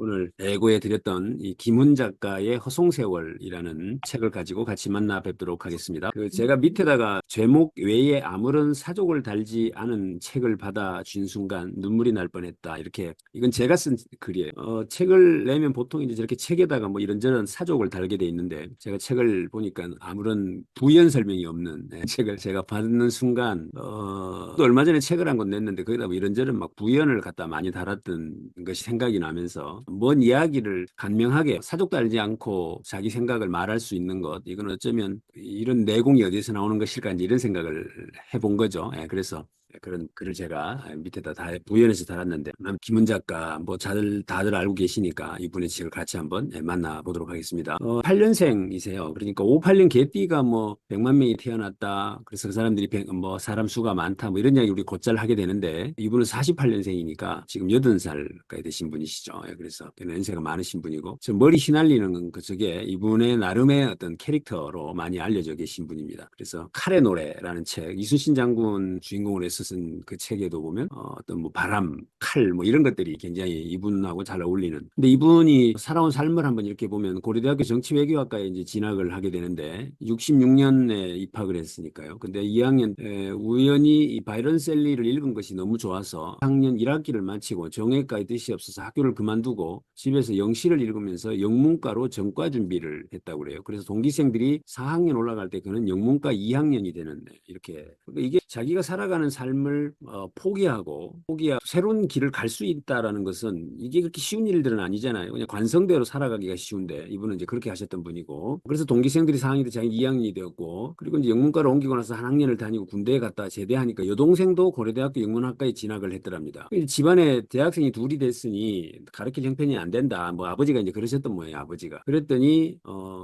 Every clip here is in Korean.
오늘 예고해 드렸던 이 김훈 작가의 허송세월이라는 책을 가지고 같이 만나 뵙도록 하겠습니다. 제가 밑에다가 제목 외에 아무런 사족을 달지 않은 책을 받아준 순간 눈물이 날 뻔했다. 이렇게 이건 제가 쓴 글이에요. 책을 내면 보통 이제 저렇게 책에다가 뭐 이런저런 사족을 달게 돼 있는데 제가 책을 보니까 아무런 부연 설명이 없는 책을 제가 받는 순간 또 얼마 전에 책을 한 권 냈는데 거기다 뭐 이런저런 막 부연을 갖다 많이 달았던 것이 생각이 나면서 뭔 이야기를 간명하게 사족도 알지 않고 자기 생각을 말할 수 있는 것, 이건 어쩌면 이런 내공이 어디서 나오는 것일까 이제 이런 생각을 해본 거죠. 그래서 그런 글을 제가 밑에다 다 부연해서 달았는데 김은 작가 뭐 다들 알고 계시니까 이분의 책을 같이 한번 만나보도록 하겠습니다. 8년생이세요. 그러니까 58년 개띠가 뭐 100만 명이 태어났다. 그래서 그 사람들이 뭐 사람 수가 많다. 뭐 이런 이야기 우리 곧잘 하게 되는데 이분은 48년생이니까 지금 80살까지 되신 분이시죠. 그래서 연세가 많으신 분이고 저 머리 휘날리는 그쪽에 이분의 나름의 어떤 캐릭터로 많이 알려져 계신 분입니다. 그래서 칼의 노래라는 책, 이순신 장군 주인공으로 해서 쓴 그 책에도 보면 어떤 뭐 바람, 칼 뭐 이런 것들이 굉장히 이분하고 잘 어울리는. 근데 이분이 살아온 삶을 한번 이렇게 보면 고려대학교 정치외교학과에 이제 진학을 하게 되는데 66년에 입학을 했으니까요. 근데 2학년 우연히 이 바이런 셀리를 읽은 것이 너무 좋아서 학년 1학기를 마치고 정외과의 뜻이 없어서 학교를 그만두고 집에서 영시를 읽으면서 영문과로 전과 준비를 했다고 그래요. 그래서 동기생들이 4학년 올라갈 때 그는 영문과 2학년이 되는데 이렇게 그러니까 이게 자기가 살아가는 삶을 포기하고 새로운 길을 갈 수 있다라는 것은 이게 그렇게 쉬운 일들은 아니잖아요. 그냥 관성대로 살아가기가 쉬운데 이분은 이제 그렇게 하셨던 분이고 그래서 동기생들이 4학년 때 자기 2학년이 되었고 그리고 이제 영문과로 옮기고 나서 한 학년을 다니고 군대에 갔다 제대하니까 여동생도 고려대학교 영문학과에 진학을 했더랍니다. 집안에 대학생이 둘이 됐으니 가르칠 형편이 안 된다. 뭐 아버지가 이제 그러셨던 모양이에요. 아버지가. 그랬더니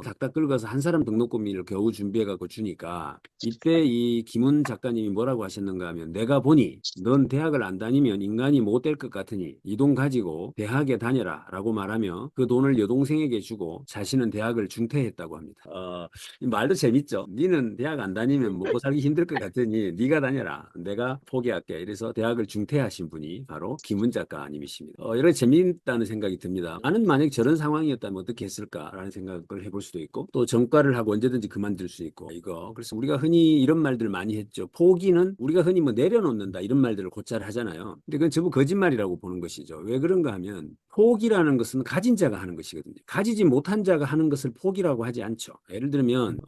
닥닥 긁어서 한 사람 등록금을 겨우 준비해 갖고 주니까 이때 이 김훈 작가님이 뭐라고 하셨는가 하면 내가 보니 넌 대학을 안 다니면 인간이 못 될 것 같으니 이 돈 가지고 대학에 다녀라 라고 말하며 그 돈을 여동생에게 주고 자신은 대학을 중퇴했다고 합니다. 이 말도 재밌죠. 니는 대학 안 다니면 먹고 살기 힘들 것 같으니 네가 다녀라. 내가 포기할게. 이래서 대학을 중퇴하신 분이 바로 김훈 작가님이십니다. 이렇게 재미있다는 생각이 듭니다. 나는 만약 저런 상황이었다면 어떻게 했을까라는 생각을 해볼 수도 있고 또 전과를 하고 언제든지 그만둘 수 있고 이거 그래서 우리가 흔히 이런 말들 많이 했죠. 포기는 우리가 흔히 뭐 내려놓는다 이런 말들을 곧잘 하잖아요. 근데 그건 전부 거짓말이라고 보는 것이죠. 왜 그런가 하면 포기라는 것은 가진 자가 하는 것이거든요. 가지지 못한 자가 하는 것을 포기라고 하지 않죠. 예를 들면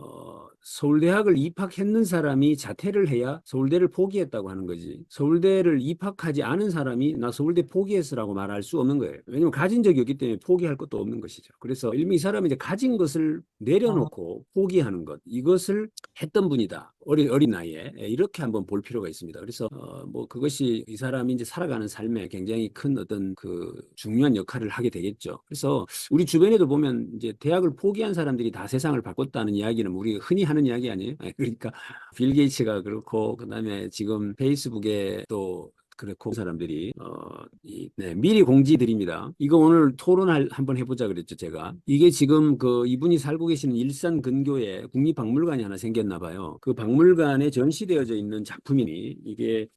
서울대학을 입학했는 사람이 자퇴를 해야 서울대를 포기했다고 하는 거지. 서울대를 입학하지 않은 사람이 나 서울대 포기했으라고 말할 수 없는 거예요. 왜냐하면 가진 적이 없기 때문에 포기할 것도 없는 것이죠. 그래서 일미 이 사람이 이제 가진 것을 내려놓고 포기하는 것 이것을 했던 분이다. 어린 나이에 이렇게 한번 볼 필요가 있습니다. 그래서 뭐 그것이 이 사람이 이제 살아가는 삶에 굉장히 큰 어떤 그 중요한 역할을 하게 되겠죠. 그래서 우리 주변에도 보면 이제 대학을 포기한 사람들이 다 세상을 바꿨다는 이야기는 우리가 흔히 하는 이야기 아니에요? 그러니까 빌 게이츠가 그렇고 그다음에 지금 페이스북에 또 그렇고 사람들이 미리 공지 드립니다. 이거 오늘 토론할 한번 해보자 그랬죠 제가. 이게 지금 그 이분이 살고 계시는 일산 근교에 국립박물관이 하나 생겼나 봐요. 그 박물관에 전시되어져 있는 작품이니 이게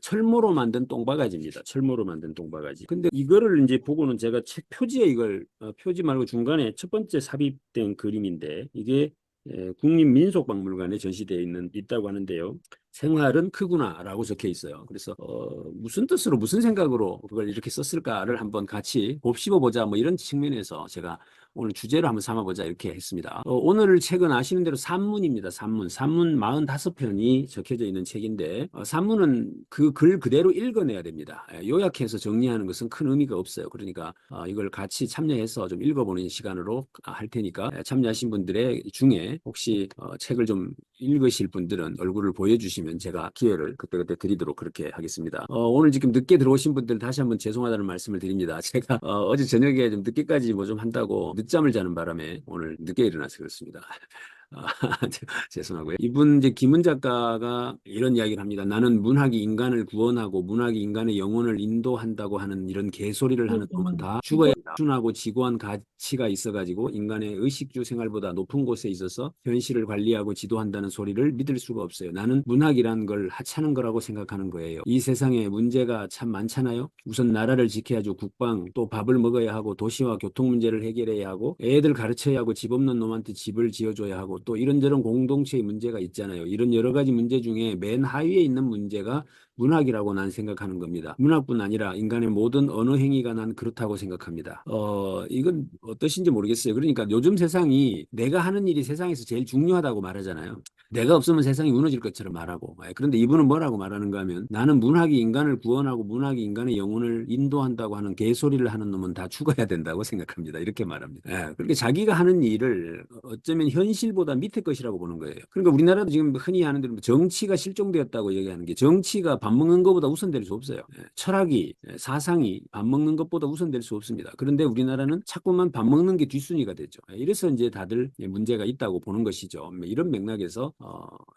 철모로 만든 똥바가지입니다. 철모로 만든 똥바가지. 근데 이거를 이제 보고는 제가 책 표지에 이걸 표지 말고 중간에 첫 번째 삽입된 그림인데 이게 국립민속박물관에 전시되어 있다고 하는데요. 생활은 크구나라고 적혀 있어요. 그래서 무슨 뜻으로 무슨 생각으로 그걸 이렇게 썼을까를 한번 같이 곱씹어 보자 뭐 이런 측면에서 제가 오늘 주제로 한번 삼아보자 이렇게 했습니다. 오늘 책은 아시는 대로 산문입니다. 산문 45편이 적혀져 있는 책인데 산문은 그 글 그대로 읽어내야 됩니다. 요약해서 정리하는 것은 큰 의미가 없어요. 그러니까 이걸 같이 참여해서 좀 읽어보는 시간으로 할 테니까 참여하신 분들의 중에 혹시 책을 좀 읽으실 분들은 얼굴을 보여주시면 제가 기회를 그때그때 드리도록 그렇게 하겠습니다. 오늘 지금 늦게 들어오신 분들 다시 한번 죄송하다는 말씀을 드립니다. 제가 어제 저녁에 좀 늦게까지 뭐 좀 한다고 늦잠을 자는 바람에 오늘 늦게 일어나서 그렇습니다. 아, 죄송하고요. 이분 이제 김은 작가가 이런 이야기를 합니다. 나는 문학이 인간을 구원하고 문학이 인간의 영혼을 인도한다고 하는 이런 개소리를 하는 놈은 다 죽어야 겁니다. 순하고 지고한 가치가 있어가지고 인간의 의식주 생활보다 높은 곳에 있어서 현실을 관리하고 지도한다는 소리를 믿을 수가 없어요. 나는 문학이란 걸 하찮은 거라고 생각하는 거예요. 이 세상에 문제가 참 많잖아요. 우선 나라를 지켜야죠. 국방, 또 밥을 먹어야 하고 도시와 교통 문제를 해결해야 하고 애들 가르쳐야 하고 집 없는 놈한테 집을 지어줘야 하고 또 이런저런 공동체의 문제가 있잖아요. 이런 여러 가지 문제 중에 맨 하위에 있는 문제가 문학이라고 난 생각하는 겁니다. 문학뿐 아니라 인간의 모든 언어 행위가 난 그렇다고 생각합니다. 이건 어떠신지 모르겠어요. 그러니까 요즘 세상이 내가 하는 일이 세상에서 제일 중요하다고 말하잖아요. 내가 없으면 세상이 무너질 것처럼 말하고. 그런데 이분은 뭐라고 말하는가 하면 나는 문학이 인간을 구원하고 문학이 인간의 영혼을 인도한다고 하는 개소리를 하는 놈은 다 죽어야 된다고 생각합니다. 이렇게 말합니다. 그렇게 자기가 하는 일을 어쩌면 현실보다 밑에 것이라고 보는 거예요. 그러니까 우리나라도 지금 흔히 하는 대로 정치가 실종되었다고 얘기하는 게 정치가 밥 먹는 것보다 우선될 수 없어요. 철학이, 사상이 밥 먹는 것보다 우선될 수 없습니다. 그런데 우리나라는 자꾸만 밥 먹는 게 뒷순위가 되죠. 이래서 이제 다들 문제가 있다고 보는 것이죠. 이런 맥락에서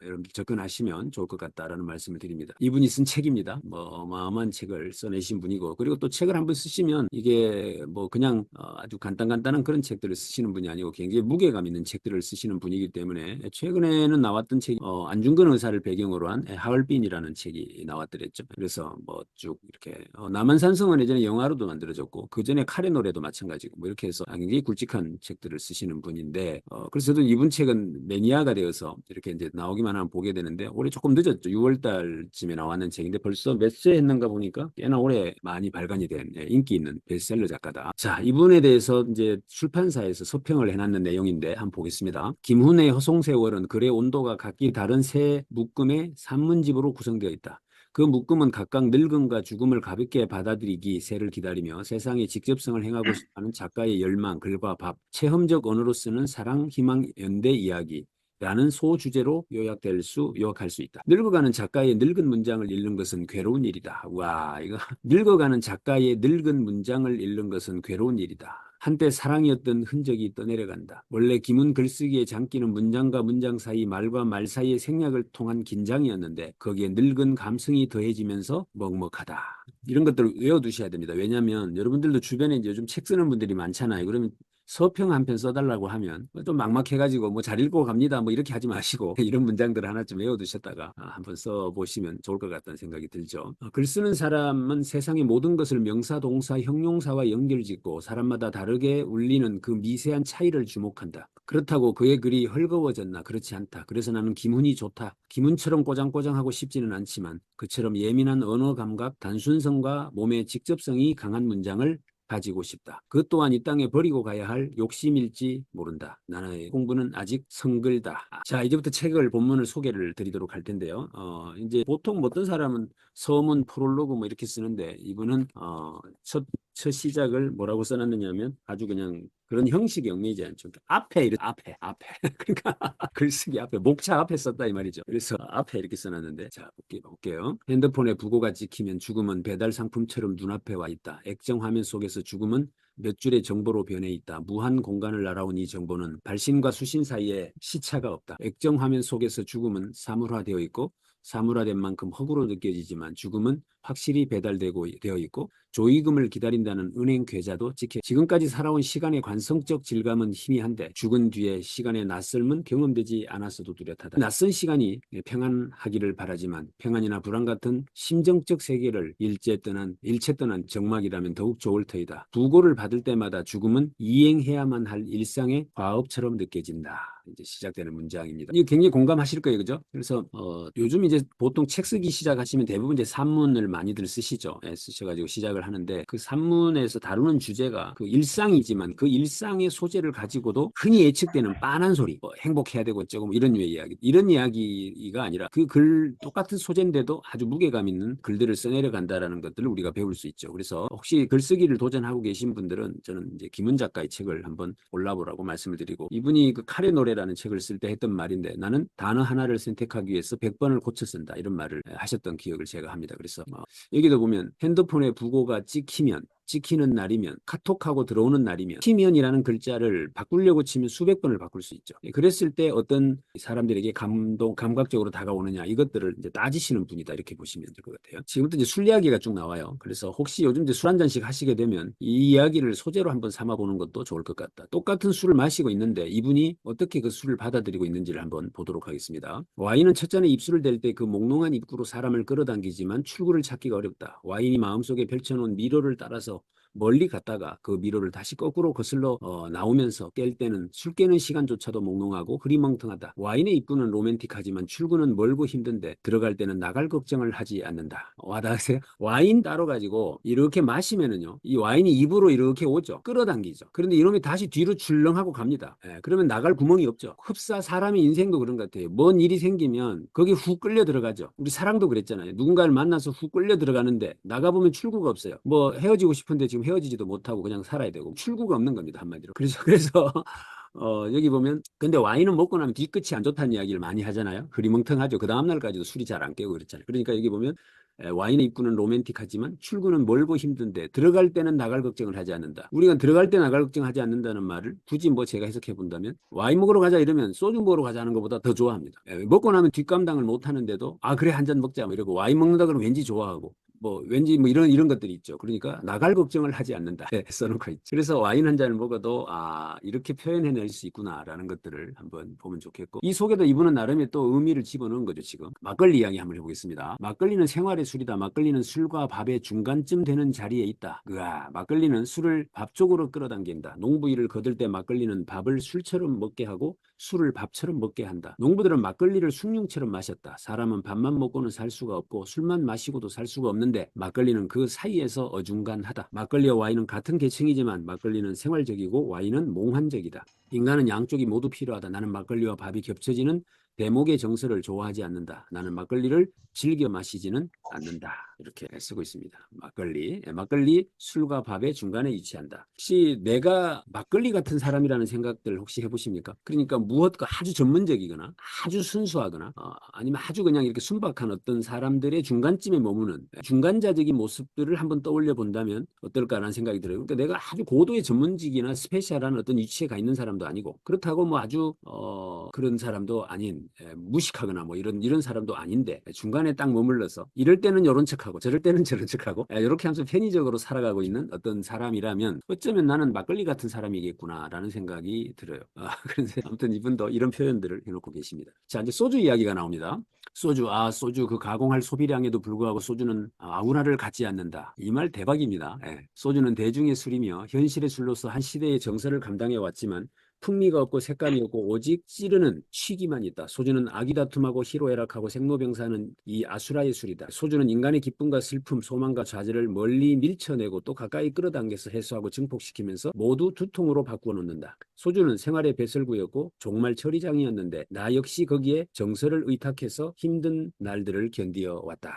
여러분들 접근하시면 좋을 것 같다라는 말씀을 드립니다. 이분이 쓴 책입니다. 어마어마한 책을 써내신 분이고 그리고 또 책을 한번 쓰시면 이게 그냥 아주 간단한 그런 책들을 쓰시는 분이 아니고 굉장히 무게감 있는 책들을 쓰시는 분이기 때문에 최근에는 나왔던 책이 안중근 의사를 배경으로 한 하얼빈이라는 책이 나왔더랬죠. 그래서 쭉 이렇게 남한산성은 예전에 영화로도 만들어졌고 그 전에 칼의 노래도 마찬가지고 이렇게 해서 굉장히 굵직한 책들을 쓰시는 분인데 그래서 저도 이분 책은 매니아가 되어서 이렇게 이제 나오기만 하면 보게 되는데 올해 조금 늦었죠. 6월 달쯤에 나왔는 책인데 벌써 몇 세 했는가 보니까 꽤나 올해 많이 발간이 된 인기 있는 베스트셀러 작가다. 자, 이분에 대해서 이제 출판사에서 서평을 해놨는 내용인데 한번 보겠습니다. 김훈의 허송세월은 글의 온도가 각기 다른 세 묶음의 산문집으로 구성되어 있다. 그 묶음은 각각 늙음과 죽음을 가볍게 받아들이기 새를 기다리며 세상에 직접성을 행하고 싶어하는 작가의 열망, 글과 밥, 체험적 언어로 쓰는 사랑, 희망, 연대 이야기 라는 소주제로 요약할 수 있다. 늙어가는 작가의 늙은 문장을 읽는 것은 괴로운 일이다. 와, 이거 늙어가는 작가의 늙은 문장을 읽는 것은 괴로운 일이다. 한때 사랑이었던 흔적이 떠내려간다. 원래 김은 글쓰기에 장기는 문장과 문장 사이 말과 말 사이의 생략을 통한 긴장이었는데 거기에 늙은 감성이 더해지면서 먹먹하다. 이런 것들을 외워두셔야 됩니다. 왜냐하면 여러분들도 주변에 이제 요즘 책 쓰는 분들이 많잖아요. 그러면 서평 한 편 써달라고 하면 좀 막막해가지고 잘 읽고 갑니다 이렇게 하지 마시고 이런 문장들을 하나쯤 외워두셨다가 한번 써보시면 좋을 것 같다는 생각이 들죠. 글 쓰는 사람은 세상의 모든 것을 명사, 동사, 형용사와 연결짓고 사람마다 다르게 울리는 그 미세한 차이를 주목한다. 그렇다고 그의 글이 헐거워졌나? 그렇지 않다. 그래서 나는 김훈이 좋다. 김훈처럼 꼬장꼬장하고 싶지는 않지만 그처럼 예민한 언어 감각, 단순성과 몸의 직접성이 강한 문장을 가지고 싶다. 그 또한 이 땅에 버리고 가야 할 욕심일지 모른다. 나의 공부는 아직 성글다. 자, 이제부터 책을 본문을 소개를 드리도록 할 텐데요. 이제 보통 어떤 사람은 서문, 프롤로그 이렇게 쓰는데 이분은 첫 시작을 뭐라고 써놨느냐면 아주 그냥 그런 형식이 얽매이지 않죠. 앞에 그러니까 글쓰기 앞에 목차 앞에 썼다 이 말이죠. 그래서 앞에 이렇게 써놨는데 자 볼게요. 핸드폰에 부고가 찍히면 죽음은 배달 상품처럼 눈앞에 와 있다. 액정 화면 속에서 죽음은 몇 줄의 정보로 변해 있다. 무한 공간을 날아온 이 정보는 발신과 수신 사이에 시차가 없다. 액정 화면 속에서 죽음은 사물화되어 있고 사물화된 만큼 허구로 느껴지지만 죽음은 확실히 되어 있고 조의금을 기다린다는 은행 계좌도 찍혀 지금까지 살아온 시간의 관성적 질감은 희미한데 죽은 뒤에 시간의 낯설음은 경험되지 않았어도 뚜렷하다. 낯선 시간이 평안하기를 바라지만 평안이나 불안 같은 심정적 세계를 일체 떠난 정막이라면 더욱 좋을 터이다. 부고를 받을 때마다 죽음은 이행해야만 할 일상의 과업처럼 느껴진다. 이제 시작되는 문장입니다. 이거 굉장히 공감하실 거예요, 그죠? 그래서 요즘 이제 보통 책 쓰기 시작하시면 대부분 이제 산문을 많이들 쓰시죠. 쓰셔가지고 시작을 하는데 그 산문에서 다루는 주제가 그 일상이지만 그 일상의 소재를 가지고도 흔히 예측되는 빤한 소리, 행복해야 되고 어쩌고 이런 이야기가 아니라 그 글 똑같은 소재인데도 아주 무게감 있는 글들을 써내려 간다라는 것들을 우리가 배울 수 있죠. 그래서 혹시 글쓰기를 도전하고 계신 분들은 저는 이제 김은 작가의 책을 한번 골라보라고 말씀을 드리고 이분이 그 칼의 노래라는 책을 쓸 때 했던 말인데 나는 단어 하나를 선택하기 위해서 100번을 고쳐 쓴다 이런 말을 하셨던 기억을 제가 합니다. 그래서 여기도 보면 핸드폰에 부고가 찍히면 찍히는 날이면, 카톡하고 들어오는 날이면 치면이라는 글자를 바꾸려고 치면 수백 번을 바꿀 수 있죠. 그랬을 때 어떤 사람들에게 감각적으로 다가오느냐, 이것들을 이제 따지시는 분이다, 이렇게 보시면 될 것 같아요. 지금부터 이제 술 이야기가 쭉 나와요. 그래서 혹시 요즘 이제 술 한 잔씩 하시게 되면 이 이야기를 소재로 한번 삼아보는 것도 좋을 것 같다. 똑같은 술을 마시고 있는데 이분이 어떻게 그 술을 받아들이고 있는지를 한번 보도록 하겠습니다. 와인은 첫 잔에 입술을 댈 때 그 몽롱한 입구로 사람을 끌어당기지만 출구를 찾기가 어렵다. 와인이 마음속에 펼쳐놓은 미로를 따라서 멀리 갔다가 그 미로를 다시 거꾸로 거슬러 나오면서 깰 때는 술 깨는 시간조차도 몽롱하고 흐리멍텅하다. 와인의 입구는 로맨틱하지만 출구는 멀고 힘든데 들어갈 때는 나갈 걱정을 하지 않는다. 와닿으세요? 와인 따로 가지고 이렇게 마시면은요, 이 와인이 입으로 이렇게 오죠. 끌어당기죠. 그런데 이놈이 다시 뒤로 출렁하고 갑니다. 그러면 나갈 구멍이 없죠. 흡사 사람의 인생도 그런 것 같아요. 뭔 일이 생기면 거기 훅 끌려 들어가죠. 우리 사랑도 그랬잖아요. 누군가를 만나서 훅 끌려 들어가는데 나가보면 출구가 없어요. 뭐 헤어지고 싶은데 지금 헤어지지도 못하고 그냥 살아야 되고 출구가 없는 겁니다, 한마디로. 그래서 여기 보면, 근데 와인은 먹고 나면 뒤끝이 안 좋다는 이야기를 많이 하잖아요. 흐리멍텅하죠. 그 다음날까지도 술이 잘 안 깨고 그렇잖아요. 그러니까 여기 보면 와인의 입구는 로맨틱하지만 출구는 멀고 힘든데 들어갈 때는 나갈 걱정을 하지 않는다. 우리가 들어갈 때 나갈 걱정하지 않는다는 말을 굳이 뭐 제가 해석해 본다면, 와인 먹으러 가자 이러면 소주 먹으러 가자는 것보다 더 좋아합니다. 먹고 나면 뒷감당을 못 하는데도 아 그래 한 잔 먹자 뭐 이러고, 와인 먹는다 그러면 왠지 좋아하고 뭐 왠지 뭐 이런 것들이 있죠. 그러니까 나갈 걱정을 하지 않는다 써놓고 있죠. 그래서 와인 한 잔을 먹어도 아 이렇게 표현해낼 수 있구나라는 것들을 한번 보면 좋겠고, 이 속에도 이분은 나름의 또 의미를 집어넣은 거죠. 지금 막걸리 이야기 한번 해보겠습니다. 막걸리는 생활의 술이다. 막걸리는 술과 밥의 중간쯤 되는 자리에 있다. 막걸리는 술을 밥 쪽으로 끌어당긴다. 농부 일을 거둘 때 막걸리는 밥을 술처럼 먹게 하고 술을 밥처럼 먹게 한다. 농부들은 막걸리를 숭늉처럼 마셨다. 사람은 밥만 먹고는 살 수가 없고 술만 마시고도 살 수가 없는데 막걸리는 그 사이에서 어중간하다. 막걸리와 와인은 같은 계층이지만 막걸리는 생활적이고 와인은 몽환적이다. 인간은 양쪽이 모두 필요하다. 나는 막걸리와 밥이 겹쳐지는 대목의 정서를 좋아하지 않는다. 나는 막걸리를 즐겨 마시지는 않는다. 이렇게 쓰고 있습니다. 막걸리 술과 밥의 중간에 위치한다. 혹시 내가 막걸리 같은 사람이라는 생각들 혹시 해보십니까? 그러니까 무엇과 아주 전문적이거나 아주 순수하거나 아니면 아주 그냥 이렇게 순박한 어떤 사람들의 중간쯤에 머무는 중간자적인 모습들을 한번 떠올려 본다면 어떨까라는 생각이 들어요. 그러니까 내가 아주 고도의 전문직이나 스페셜한 어떤 위치에 가 있는 사람도 아니고, 그렇다고 뭐 아주 그런 사람도 아닌, 무식하거나 뭐 이런 사람도 아닌데 중간에 딱 머물러서 이럴 때는 이런 척하고 저럴 때는 저런 척하고 이렇게 하면서 편의적으로 살아가고 있는 어떤 사람이라면 어쩌면 나는 막걸리 같은 사람이겠구나라는 생각이 들어요. 그런데 아무튼 이분도 이런 표현들을 해놓고 계십니다. 자, 이제 소주 이야기가 나옵니다. 소주 그 가공할 소비량에도 불구하고 소주는 아우라를 갖지 않는다. 이 말 대박입니다. 소주는 대중의 술이며 현실의 술로서 한 시대의 정서를 감당해 왔지만 풍미가 없고 색감이 없고 오직 찌르는 취기만 있다. 소주는 아기다툼하고 희로애락하고 생로병사는 이 아수라의 술이다. 소주는 인간의 기쁨과 슬픔, 소망과 좌절을 멀리 밀쳐내고 또 가까이 끌어당겨서 해소하고 증폭시키면서 모두 두통으로 바꾸어 놓는다. 소주는 생활의 배설구였고 종말 처리장이었는데 나 역시 거기에 정서를 의탁해서 힘든 날들을 견디어 왔다.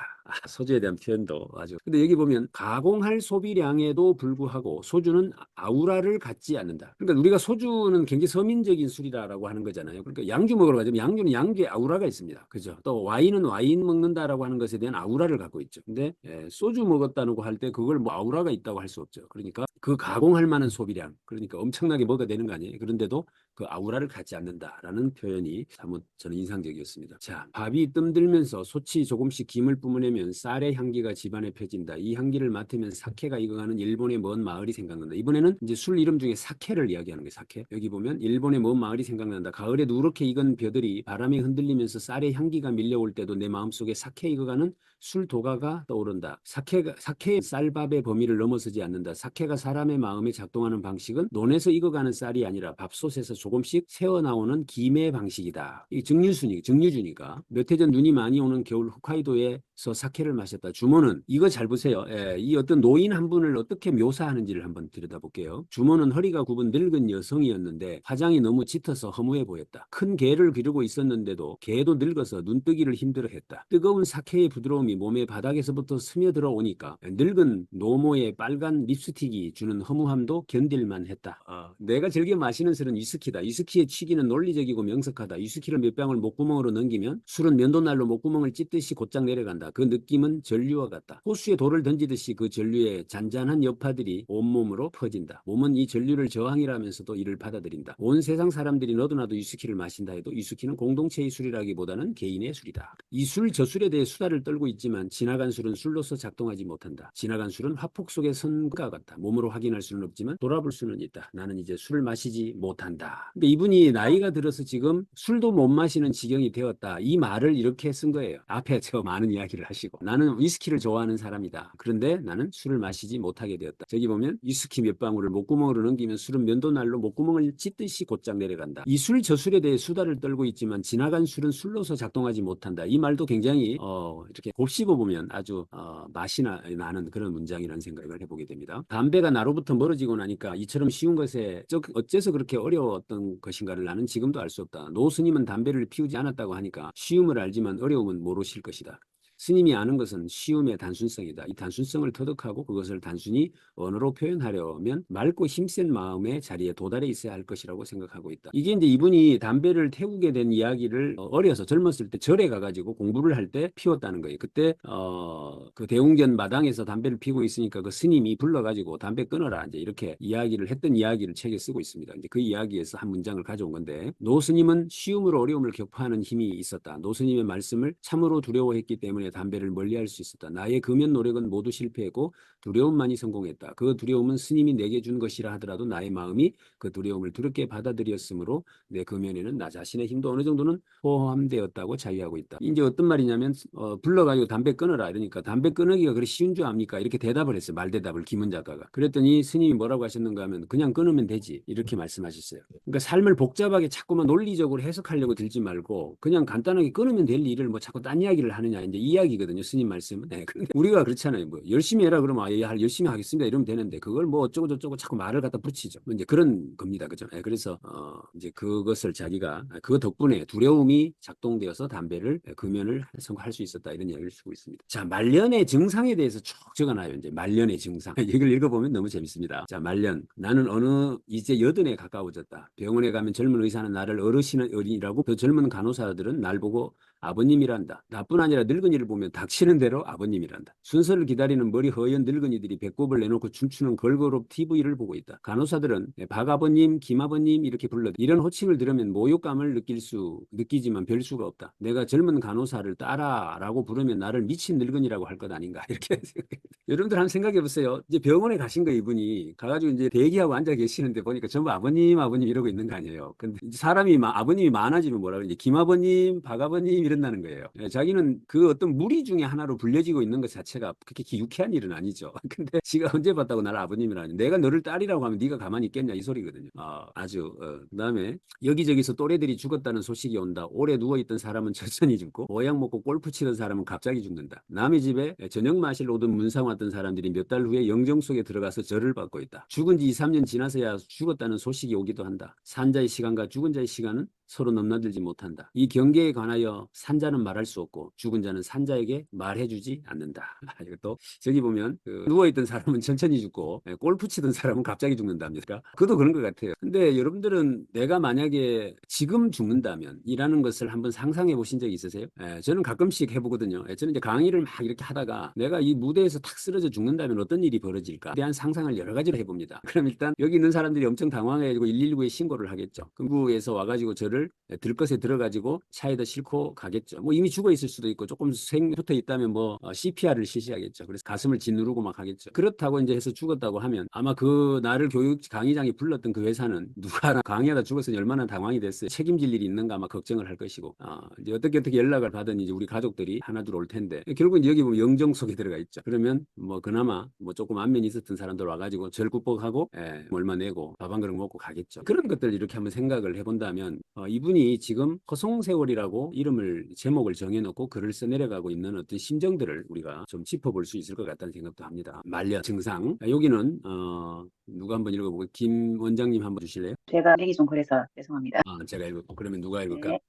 소주에 대한 표현도 아주. 근데 여기 보면 가공할 소비량에도 불구하고 소주는 아우라를 갖지 않는다. 그러니까 우리가 소주는 굉장히 서민적인 술이다라고 하는 거잖아요. 그러니까 양주 먹으러 가자면 양주는 양주의 아우라가 있습니다. 그죠? 또 와인은 와인 먹는다라고 하는 것에 대한 아우라를 갖고 있죠. 근데 소주 먹었다는 거 할 때 그걸 뭐 아우라가 있다고 할 수 없죠. 그러니까 그 가공할 만한 소비량, 그러니까 엄청나게 먹어야 되는 거 아니에요. 그런데도 그 아우라를 갖지 않는다라는 표현이 사뭇 저는 인상적이었습니다. 자, 밥이 뜸들면서 솥이 조금씩 김을 뿜어내면 쌀의 향기가 집안에 펴진다. 이 향기를 맡으면 사케가 익어가는 일본의 먼 마을이 생각난다. 이번에는 이제 술 이름 중에 사케를 이야기하는 거예요. 사케. 여기 보면 일본의 먼 마을이 생각난다. 가을에 누렇게 익은 벼들이 바람에 흔들리면서 쌀의 향기가 밀려올 때도 내 마음속에 사케 익어가는 술 도가가 떠오른다. 사케의 쌀밥의 범위를 넘어서지 않는다. 사케가 사람의 마음에 작동하는 방식은 논에서 익어가는 쌀이 아니라 밥솥에서 조금씩 새어나오는 김의 방식이다. 이 증류주니까 몇 해 전 눈이 많이 오는 겨울 홋카이도에서 사케를 마셨다. 주모는 이거 잘 보세요. 이 어떤 노인 한 분을 어떻게 묘사하는지를 한번 들여다볼게요. 주모는 허리가 굽은 늙은 여성이었는데 화장이 너무 짙어서 허무해 보였다. 큰 개를 기르고 있었는데도 개도 늙어서 눈뜨기를 힘들어했다. 뜨거운 사케의 부드러움이 몸의 바닥에서부터 스며들어 오니까 늙은 노모의 빨간 립스틱이 주는 허무함도 견딜만 했다. 내가 즐겨 마시는 술은 위스키 위스키다. 위스키의 취기는 논리적이고 명석하다. 위스키를 몇 병을 목구멍으로 넘기면 술은 면도날로 목구멍을 찢듯이 곧장 내려간다. 그 느낌은 전류와 같다. 호수에 돌을 던지듯이 그 전류의 잔잔한 여파들이 온몸으로 퍼진다. 몸은 이 전류를 저항이라면서도 이를 받아들인다. 온 세상 사람들이 너도 나도 위스키를 마신다 해도 위스키는 공동체의 술이라기보다는 개인의 술이다. 이 술 저술에 대해 수다를 떨고 있지만 지나간 술은 술로서 작동하지 못한다. 지나간 술은 화폭 속의 선과 같다. 몸으로 확인할 수는 없지만 돌아볼 수는 있다. 나는 이제 술을 마시지 못한다. 근데 이분이 나이가 들어서 지금 술도 못 마시는 지경이 되었다. 이 말을 이렇게 쓴 거예요. 앞에 저 많은 이야기를 하시고 나는 위스키를 좋아하는 사람이다. 그런데 나는 술을 마시지 못하게 되었다. 저기 보면 위스키 몇 방울을 목구멍으로 넘기면 술은 면도날로 목구멍을 찢듯이 곧장 내려간다. 이 술 저술에 대해 수다를 떨고 있지만 지나간 술은 술로서 작동하지 못한다. 이 말도 굉장히 이렇게 곱씹어 보면 아주 맛이 나는 그런 문장이라는 생각을 해보게 됩니다. 담배가 나로부터 멀어지고 나니까 이처럼 쉬운 것에 어째서 그렇게 어려웠던 것인가를 나는 지금도 알 수 없다. 노 스님은 담배를 피우지 않았다고 하니까 쉬움을 알지만 어려움은 모르실 것이다. 스님이 아는 것은 쉬움의 단순성이다. 이 단순성을 터득하고 그것을 단순히 언어로 표현하려면 맑고 힘센 마음의 자리에 도달해 있어야 할 것이라고 생각하고 있다. 이게 이제 이분이 담배를 태우게 된 이야기를 어려서 젊었을 때 절에 가가지고 공부를 할 때 피웠다는 거예요. 그때 그 대웅전 마당에서 담배를 피우고 있으니까 그 스님이 불러가지고 담배 끊어라 이제 이렇게 이야기를 했던 이야기를 책에 쓰고 있습니다. 이제 그 이야기에서 한 문장을 가져온 건데 노 스님은 쉬움으로 어려움을 격파하는 힘이 있었다. 노 스님의 말씀을 참으로 두려워했기 때문에 담배를 멀리할 수 있었다. 나의 금연 노력은 모두 실패했고 두려움만이 성공했다. 그 두려움은 스님이 내게 준 것이라 하더라도 나의 마음이 그 두려움을 두렵게 받아들였으므로 내 금연에는 나 자신의 힘도 어느 정도는 포함되었다고 자위하고 있다. 이제 어떤 말이냐면 불러가지고 담배 끊어라 이러니까 담배 끊기가 그리 쉬운 줄 압니까? 이렇게 대답을 했어요. 말대답을 김은 작가가. 그랬더니 스님이 뭐라고 하셨는가 하면 그냥 끊으면 되지 이렇게 말씀하셨어요. 그러니까 삶을 복잡하게 자꾸만 논리적으로 해석하려고 들지 말고 그냥 간단하게 끊으면 될 일을 뭐 자꾸 딴 이야기를 하느냐 이제 이야기거든요. 스님 말씀은. 네. 근데 우리가 그렇잖아요. 뭐 열심히 해라 그러면 열심히 하겠습니다 이러면 되는데 그걸 뭐 어쩌고 저쩌고 자꾸 말을 갖다 붙이죠. 이제 그런 겁니다. 그죠? 네. 그래서 이제 그것을 자기가 그 덕분에 두려움이 작동되어서 담배를 금연을 성공할 수 있었다 이런 이야기를 쓰고 있습니다. 자, 말년의 증상에 대해서 쭉 적어놔요. 이제 말년의 증상. 이걸 읽어보면 너무 재밌습니다. 자, 말년. 나는 이제 80에 가까워졌다. 병원에 가면 젊은 의사는 나를 어린이라고 더 젊은 간호사들은 날 보고 아버님이란다. 나뿐 아니라 늙은이를 보면 닥치는 대로 아버님이란다. 순서를 기다리는 머리 허연 늙은이들이 배꼽을 내놓고 춤추는 걸그룹 TV를 보고 있다. 간호사들은 박아버님, 김아버님 이렇게 불러. 이런 호칭을 들으면 모욕감을 느끼지만 별 수가 없다. 내가 젊은 간호사를 따라라고 부르면 나를 미친 늙은이라고 할 것 아닌가 이렇게 여러분들 한번 생각해 보세요. 이제 병원에 가신 거 이분이 가가지고 이제 대기하고 앉아 계시는데 보니까 전부 아버님, 아버님 이러고 있는 거 아니에요. 근데 사람이 아버님이 많아지면 뭐라 그러지? 김아버님, 박아버님 이런다는 거예요. 자기는 그 어떤 무리 중에 하나로 불려지고 있는 것 자체가 그렇게 유쾌한 일은 아니죠. 근데 지가 언제 봤다고 나를 아버님이라니? 내가 너를 딸이라고 하면 네가 가만히 있겠냐 이 소리거든요. 그다음에 여기저기서 또래들이 죽었다는 소식이 온다. 오래 누워있던 사람은 천천히 죽고 모양 먹고 골프 치던 사람은 갑자기 죽는다. 남의 집에 저녁 마실 오던 문상 왔던 사람들이 몇 달 후에 영정 속에 들어가서 절을 받고 있다. 죽은 지 2, 3년 지나서야 죽었다는 소식이 오기도 한다. 산자의 시간과 죽은 자의 시간은 서로 넘나들지 못한다. 이 경계에 관하여 산자는 말할 수 없고 죽은 자는 산자에게 말해주지 않는다. 이것도 저기 보면 누워있던 사람은 천천히 죽고 골프 치던 사람은 갑자기 죽는답니다. 그것도 그런 것 같아요. 근데 여러분들은 내가 만약에 지금 죽는다면 이라는 것을 한번 상상해 보신 적이 있으세요? 저는 가끔씩 해보거든요. 저는 이제 강의를 막 이렇게 하다가 내가 이 무대에서 탁 쓰러져 죽는다면 어떤 일이 벌어질까 대한 상상을 여러 가지로 해봅니다. 그럼 일단 여기 있는 사람들이 엄청 당황해가지고 119에 신고를 하겠죠. 금구에서 와가지고 저를 들것에 들어가지고 차에다 싣고 가겠죠. 뭐 이미 죽어 있을 수도 있고 조금 붙어 있다면 뭐 CPR을 실시하겠죠. 그래서 가슴을 짓누르고 막 하겠죠. 그렇다고 이제 해서 죽었다고 하면 아마 그 나를 강의장이 불렀던 그 회사는 누가 강의하다 죽었으니 얼마나 당황이 됐어요. 책임질 일이 있는가 아마 걱정을 할 것이고 이제 어떻게 연락을 받은 이제 우리 가족들이 하나둘 올 텐데 결국 여기 보면 영정 속에 들어가 있죠. 그러면 뭐 그나마 뭐 조금 안면이 있었던 사람들 와가지고 절 굽복하고 얼마 내고 밥 한 그릇 먹고 가겠죠. 그런 것들 이렇게 한번 생각을 해본다면 이분이 지금 허송세월이라고 제목을 정해놓고 글을 써내려가고 있는 어떤 심정들을 우리가 좀 짚어볼 수 있을 것 같다는 생각도 합니다. 말년 증상. 여기는 누가 한번 읽어보고 김 원장님 한번 주실래요? 제가 읽기 좀 그래서 죄송합니다. 제가 읽을고 그러면 누가 읽을까? 네.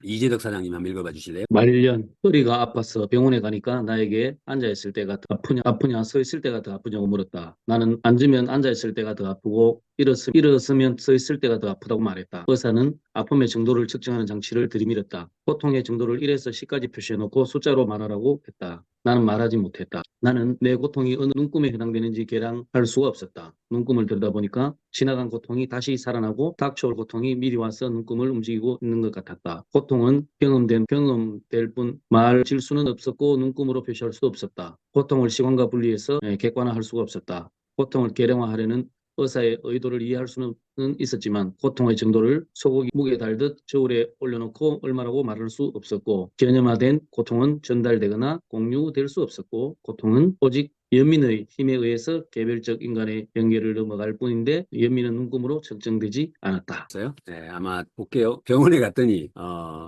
이재덕 사장님 한번 읽어봐 주실래요? 말년 허리가 아파서 병원에 가니까 나에게 앉아있을 때가 더 아프냐 서 있을 때가 더 아프냐고 물었다. 나는 앉으면 앉아있을 때가 더 아프고 일어서면 서 있을 때가 더 아프다고 말했다. 의사는 아픔의 정도를 측정하는 장치를 들이밀었다. 고통의 정도를 1에서 10까지 표시해놓고 숫자로 말하라고 했다. 나는 말하지 못했다. 나는 내 고통이 어느 눈금에 해당되는지 계량할 수가 없었다. 눈금을 들여다보니까 지나간 고통이 다시 살아나고 닥쳐올 고통이 미리 와서 눈금을 움직이고 있는 것 같았다. 고통은 경험될 뿐 말질 수는 없었고 눈금으로 표시할 수도 없었다. 고통을 시간과 분리해서 객관화할 수가 없었다. 고통을 계량화하려는 의사의 의도를 이해할 수는 있었지만 고통의 정도를 소고기 무게 달듯 저울에 올려놓고 얼마라고 말할 수 없었고 개념화된 고통은 전달되거나 공유될 수 없었고 고통은 오직 연민의 힘에 의해서 개별적 인간의 연계를 넘어갈 뿐인데 연민은 눈금으로 측정되지 않았다. 네, 아마 볼게요. 병원에 갔더니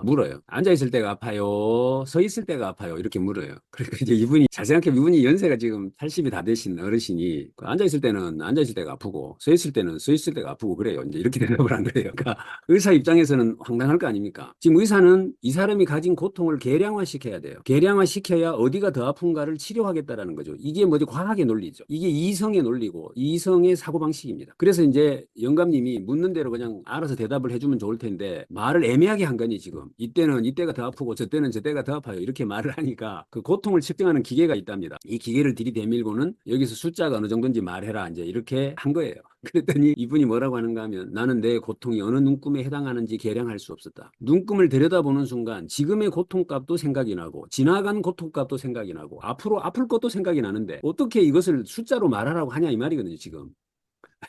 물어요. 앉아 있을 때가 아파요, 서 있을 때가 아파요, 이렇게 물어요. 그러니까 이제 이분이 잘 생각해, 이분이 연세가 지금 80이 다 되신 어르신이 앉아 있을 때는 앉아 있을 때가 아프고 서 있을 때는 서 있을 때가 아프고 그래요. 이제 이렇게 대답을 한 거예요. 그러니까 의사 입장에서는 황당할 거 아닙니까? 지금 의사는 이 사람이 가진 고통을 계량화시켜야 돼요. 계량화시켜야 어디가 더 아픈가를 치료하겠다라는 거죠. 이게 뭐지? 과학의 논리죠. 이게 이성의 논리고 이성의 사고방식입니다. 그래서 이제 영감님이 묻는 대로 그냥 알아서 대답을 해주면 좋을 텐데 말을 애매하게 한 거니 지금. 이때는 이때가 더 아프고 저때는 저때가 더 아파요. 이렇게 말을 하니까 그 고통을 측정하는 기계가 있답니다. 이 기계를 들이대밀고는 여기서 숫자가 어느 정도인지 말해라. 이제 이렇게 한 거예요. 그랬더니 이분이 뭐라고 하는가 하면 나는 내 고통이 어느 눈금에 해당하는지 계량할 수 없었다. 눈금을 들여다보는 순간 지금의 고통값도 생각이 나고 지나간 고통값도 생각이 나고 앞으로 아플 것도 생각이 나는데 어떻게 이것을 숫자로 말하라고 하냐 이 말이거든요 지금.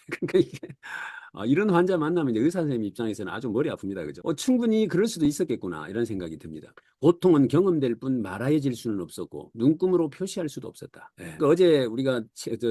그러니까 이게 이런 환자 만나면 이제 의사 선생님 입장에서는 아주 머리 아픕니다. 그죠? 충분히 그럴 수도 있었겠구나 이런 생각이 듭니다. 고통은 경험될 뿐 말하여질 수는 없었고 눈금으로 표시할 수도 없었다. 그러니까 어제 우리가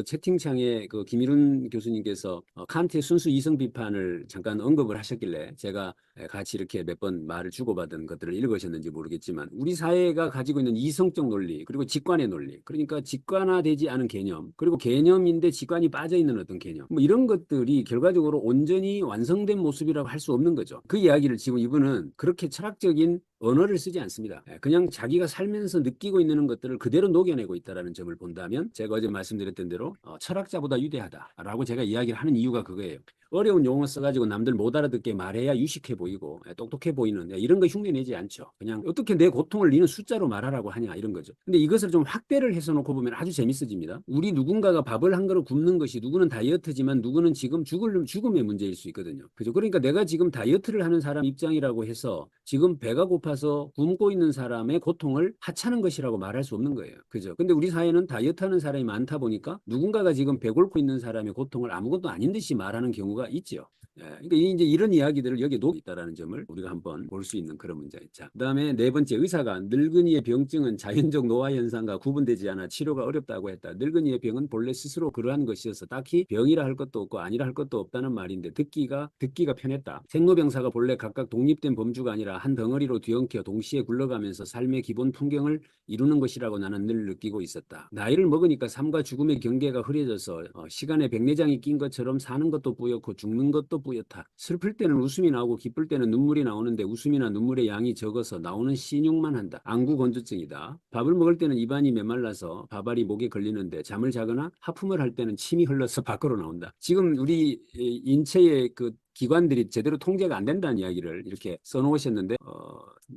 채팅창에 그 김일훈 교수님께서 칸트의 순수 이성 비판을 잠깐 언급을 하셨길래 제가 같이 이렇게 몇 번 말을 주고받은 것들을 읽으셨는지 모르겠지만 우리 사회가 가지고 있는 이성적 논리 그리고 직관의 논리 그러니까 직관화되지 않은 개념 그리고 개념인데 직관이 빠져있는 어떤 개념 뭐 이런 것들이 결과적으로 온전히 완성된 모습이라고 할 수 없는 거죠. 그 이야기를 지금 이분은 그렇게 철학적인 언어를 쓰지 않습니다. 그냥 자기가 살면서 느끼고 있는 것들을 그대로 녹여내고 있다는 점을 본다면 제가 어제 말씀드렸던 대로 철학자보다 위대하다라고 제가 이야기를 하는 이유가 그거예요. 어려운 용어 써가지고 남들 못 알아듣게 말해야 유식해 보이고 똑똑해 보이는 이런 거 흉내내지 않죠. 그냥 어떻게 내 고통을 니는 숫자로 말하라고 하냐 이런 거죠. 근데 이것을 좀 확대를 해서 놓고 보면 아주 재밌어집니다. 우리 누군가가 밥을 한 그릇 굶는 것이 누구는 다이어트지만 누구는 지금 죽음의 문제일 수 있거든요. 그죠? 그러니까 내가 지금 다이어트를 하는 사람 입장이라고 해서 지금 배가 고파서 굶고 있는 사람의 고통을 하찮은 것이라고 말할 수 없는 거예요. 그죠? 근데 우리 사회는 다이어트 하는 사람이 많다 보니까 누군가가 지금 배고프고 있는 사람의 고통을 아무것도 아닌 듯이 말하는 경우가 있죠. 그러니까 이제 이런 이야기들을 여기에 놓고 있다는 점을 우리가 한번 볼 수 있는 그런 문제. 자, 그다음에 네 번째 의사가 늙은이의 병증은 자연적 노화 현상과 구분되지 않아 치료가 어렵다고 했다. 늙은이의 병은 본래 스스로 그러한 것이어서 딱히 병이라 할 것도 없고 아니라 할 것도 없다는 말인데 듣기가 편했다. 생로병사가 본래 각각 독립된 범주가 아니라 한 덩어리로 뒤엉켜 동시에 굴러가면서 삶의 기본 풍경을 이루는 것이라고 나는 늘 느끼고 있었다. 나이를 먹으니까 삶과 죽음의 경계가 흐려져서 시간에 백내장이 낀 것처럼 사는 것도 뿌옇고 죽는 것도 뿌옇다. 슬플 때는 웃음이 나오고 기쁠 때는 눈물이 나오는데 웃음이나 눈물의 양이 적어서 나오는 신용만 한다. 안구건조증이다. 밥을 먹을 때는 입안이 메말라서 밥알이 목에 걸리는데 잠을 자거나 하품을 할 때는 침이 흘러서 밖으로 나온다. 지금 우리 인체의 그 기관들이 제대로 통제가 안 된다는 이야기를 이렇게 써놓으셨는데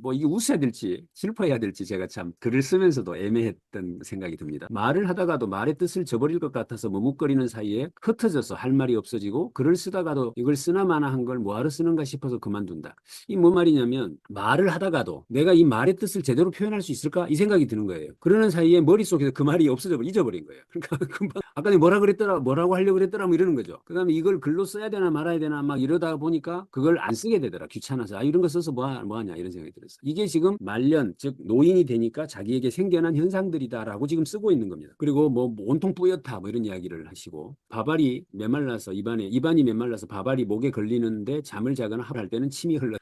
뭐 이게 웃어야 될지 슬퍼해야 될지 제가 참 글을 쓰면서도 애매했던 생각이 듭니다. 말을 하다가도 말의 뜻을 저버릴 것 같아서 머뭇거리는 사이에 흩어져서 할 말이 없어지고 글을 쓰다가도 이걸 쓰나마나 한 걸 뭐하러 쓰는가 싶어서 그만둔다. 이 뭔 말이냐면 말을 하다가도 내가 이 말의 뜻을 제대로 표현할 수 있을까? 이 생각이 드는 거예요. 그러는 사이에 머릿속에서 그 말이 잊어버린 거예요. 그러니까 금방 아까 내가 뭐라 그랬더라 뭐라고 하려고 그랬더라 뭐 이러는 거죠. 그 다음에 이걸 글로 써야 되나 말아야 되나 막 이러다 보니까 그걸 안 쓰게 되더라. 귀찮아서. 이런 거 써서 뭐 하냐 이런 생각이 들었어. 이게 지금 말년 즉 노인이 되니까 자기에게 생겨난 현상들이다라고 지금 쓰고 있는 겁니다. 그리고 뭐 온통 뿌옇다 뭐 이런 이야기를 하시고 밥알이 메말라서 입안이 메말라서 밥알이 목에 걸리는데 잠을 자거나 할 때는 침이 흘러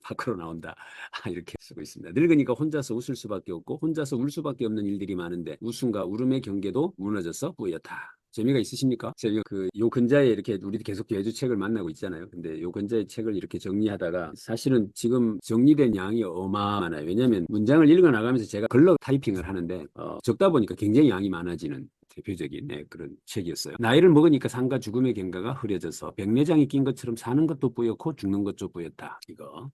밖으로 나온다. 이렇게 쓰고 있습니다. 늙으니까 혼자서 웃을 수밖에 없고 혼자서 울 수밖에 없는 일들이 많은데 웃음과 울음의 경계도 무너져서 뿌옇다. 재미가 있으십니까? 제가 요 근자에 이렇게 우리 계속 외주책을 만나고 있잖아요. 근데 요 근자의 책을 이렇게 정리하다가 사실은 지금 정리된 양이 어마어마하나요. 왜냐하면 문장을 읽어 나가면서 제가 글로 타이핑을 하는데 적다 보니까 굉장히 양이 많아지는 대표적인 그런 책이었어요. 나이를 먹으니까 삶과 죽음의 경계가 흐려져서 백내장이 낀 것처럼 사는 것도 뿌옇고 죽는 것도 뿌옇다. 이거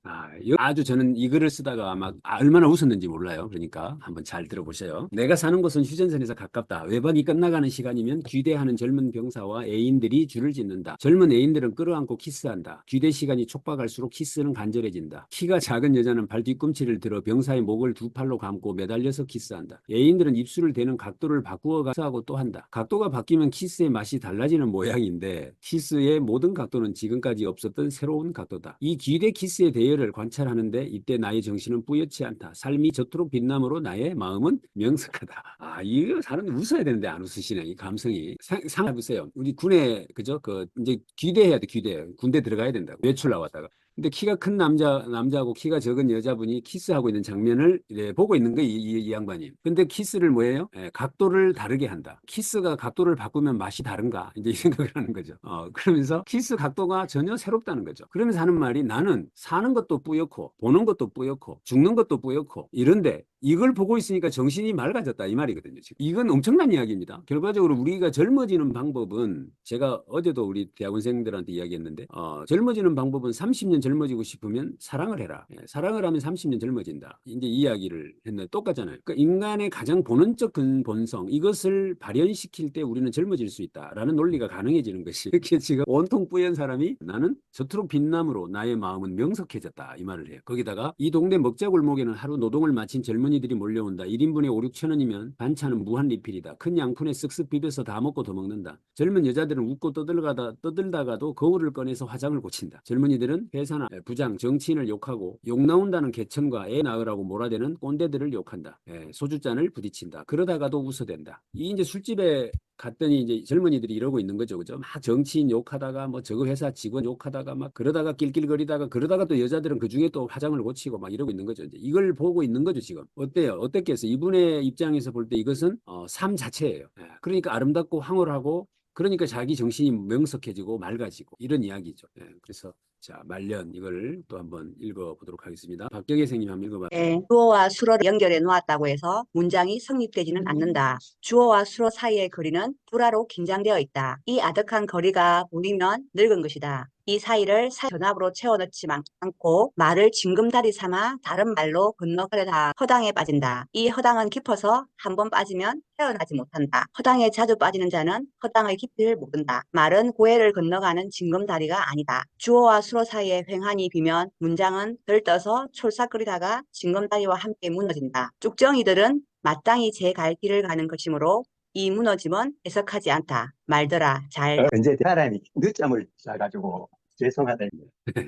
아주 저는 이 글을 쓰다가 막 얼마나 웃었는지 몰라요. 그러니까 한번 잘 들어보세요. 내가 사는 곳은 휴전선에서 가깝다. 외박이 끝나가는 시간이면 귀대하는 젊은 병사와 애인들이 줄을 짓는다. 젊은 애인들은 끌어안고 키스한다. 귀대 시간이 촉박할수록 키스는 간절해진다. 키가 작은 여자는 발 뒤꿈치를 들어 병사의 목을 두 팔로 감고 매달려서 키스한다. 애인들은 입술을 대는 각도를 바꾸어 키스하고 또 한다. 각도가 바뀌면 키스의 맛이 달라지는 모양인데 키스의 모든 각도는 지금까지 없었던 새로운 각도다. 이 귀대 키스의 대열을 관찰하는데 이때 나의 정신은 뿌옇지 않다. 삶이 저토록 빛나므로 나의 마음은 명석하다. 이거 사람 웃어야 되는데 안 웃으시네. 이 감성이. 상해보세요. 우리 군에 그죠? 이제 귀대해야 돼. 귀대. 군대 들어가야 된다고. 외출 나왔다가. 근데 키가 큰 남자하고 키가 적은 여자분이 키스하고 있는 장면을 보고 있는 거예요, 이 양반이. 근데 키스를 뭐예요? 각도를 다르게 한다. 키스가 각도를 바꾸면 맛이 다른가? 이제 이 생각을 하는 거죠. 그러면서 키스 각도가 전혀 새롭다는 거죠. 그러면서 하는 말이 나는 사는 것도 뿌옇고, 보는 것도 뿌옇고, 죽는 것도 뿌옇고, 이런데 이걸 보고 있으니까 정신이 맑아졌다 이 말이거든요. 지금. 이건 엄청난 이야기입니다. 결과적으로 우리가 젊어지는 방법은 제가 어제도 우리 대학원생들한테 이야기했는데 젊어지는 방법은 30년 젊어지고 싶으면 사랑을 해라. 사랑을 하면 30년 젊어진다. 이제 이 이야기를 했는데 똑같잖아요. 그러니까 인간의 가장 본원적 본성 이것을 발현시킬 때 우리는 젊어질 수 있다라는 논리가 가능해지는 것이 이렇게 지금 온통 뿌연 사람이 나는 저토록 빛남으로 나의 마음은 명석해졌다 이 말을 해요. 거기다가 이 동네 먹자골목에는 하루 노동을 마친 젊은이들이 몰려온다. 1인분에 5, 6천 원이면 반찬은 무한 리필이다. 큰 양푼에 쓱쓱 비벼서 다 먹고 더 먹는다. 젊은 여자들은 웃고 떠들다가도 거울을 꺼내서 화장을 고친다. 젊은이들은 회사나 부장, 정치인을 욕하고 욕 나온다는 개천과 애 낳으라고 몰아대는 꼰대들을 욕한다. 소주잔을 부딪힌다. 그러다가도 웃어댄다. 이 이제 술집에 갔더니 이제 젊은이들이 이러고 있는 거죠. 그죠? 막 정치인 욕하다가 뭐 저거 회사 직원 욕하다가 막 그러다가 낄낄거리다가 그러다가 또 여자들은 그중에 또 화장을 고치고 막 이러고 있는 거죠. 이제 이걸 보고 있는 거죠, 지금. 어때요? 어떻겠어요? 이분의 입장에서 볼 때 이것은 삶 자체예요. 그러니까 아름답고 황홀하고 그러니까 자기 정신이 명석해지고 맑아지고 이런 이야기죠. 그래서 자, 말년 이걸 또 한번 읽어보도록 하겠습니다. 박경혜 선생님 한번 읽어봐. 주어와 수어를 연결해 놓았다고 해서 문장이 성립되지는 않는다. 주어와 수어 사이의 거리는 불화로 긴장되어 있다. 이 아득한 거리가 보이면 늙은 것이다. 이 사이를 전압으로 채워넣지 않고 말을 징검다리 삼아 다른 말로 건너가려다 허당에 빠진다. 이 허당은 깊어서 한번 빠지면 헤어나지 못한다. 허당에 자주 빠지는 자는 허당의 깊이를 모른다. 말은 고해를 건너가는 징검다리가 아니다. 주어와 수어 사이에 횡한이 비면 문장은 들떠서 촐싹거리다가 징검다리와 함께 무너진다. 쭉정이들은 마땅히 제 갈 길을 가는 것이므로 이 무너짐은 해석하지 않다. 말더라 잘. 이제 사람이 늦잠을 자가지고 죄송하다.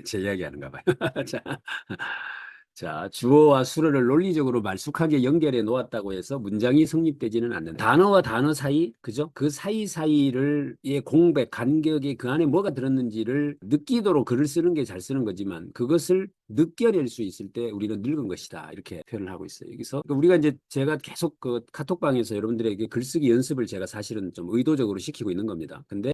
제 이야기 하는가 봐요. 자, 주어와 수어를 논리적으로 말쑥하게 연결해 놓았다고 해서 문장이 성립되지는 않는다. 단어와 단어 사이, 그죠? 그 사이사이의 공백, 간격이 그 안에 뭐가 들었는지를 느끼도록 글을 쓰는 게 잘 쓰는 거지만 그것을 느껴낼 수 있을 때 우리는 늙은 것이다. 이렇게 표현을 하고 있어요. 여기서 우리가 이제 제가 계속 카톡방에서 여러분들에게 글쓰기 연습을 제가 사실은 좀 의도적으로 시키고 있는 겁니다. 근데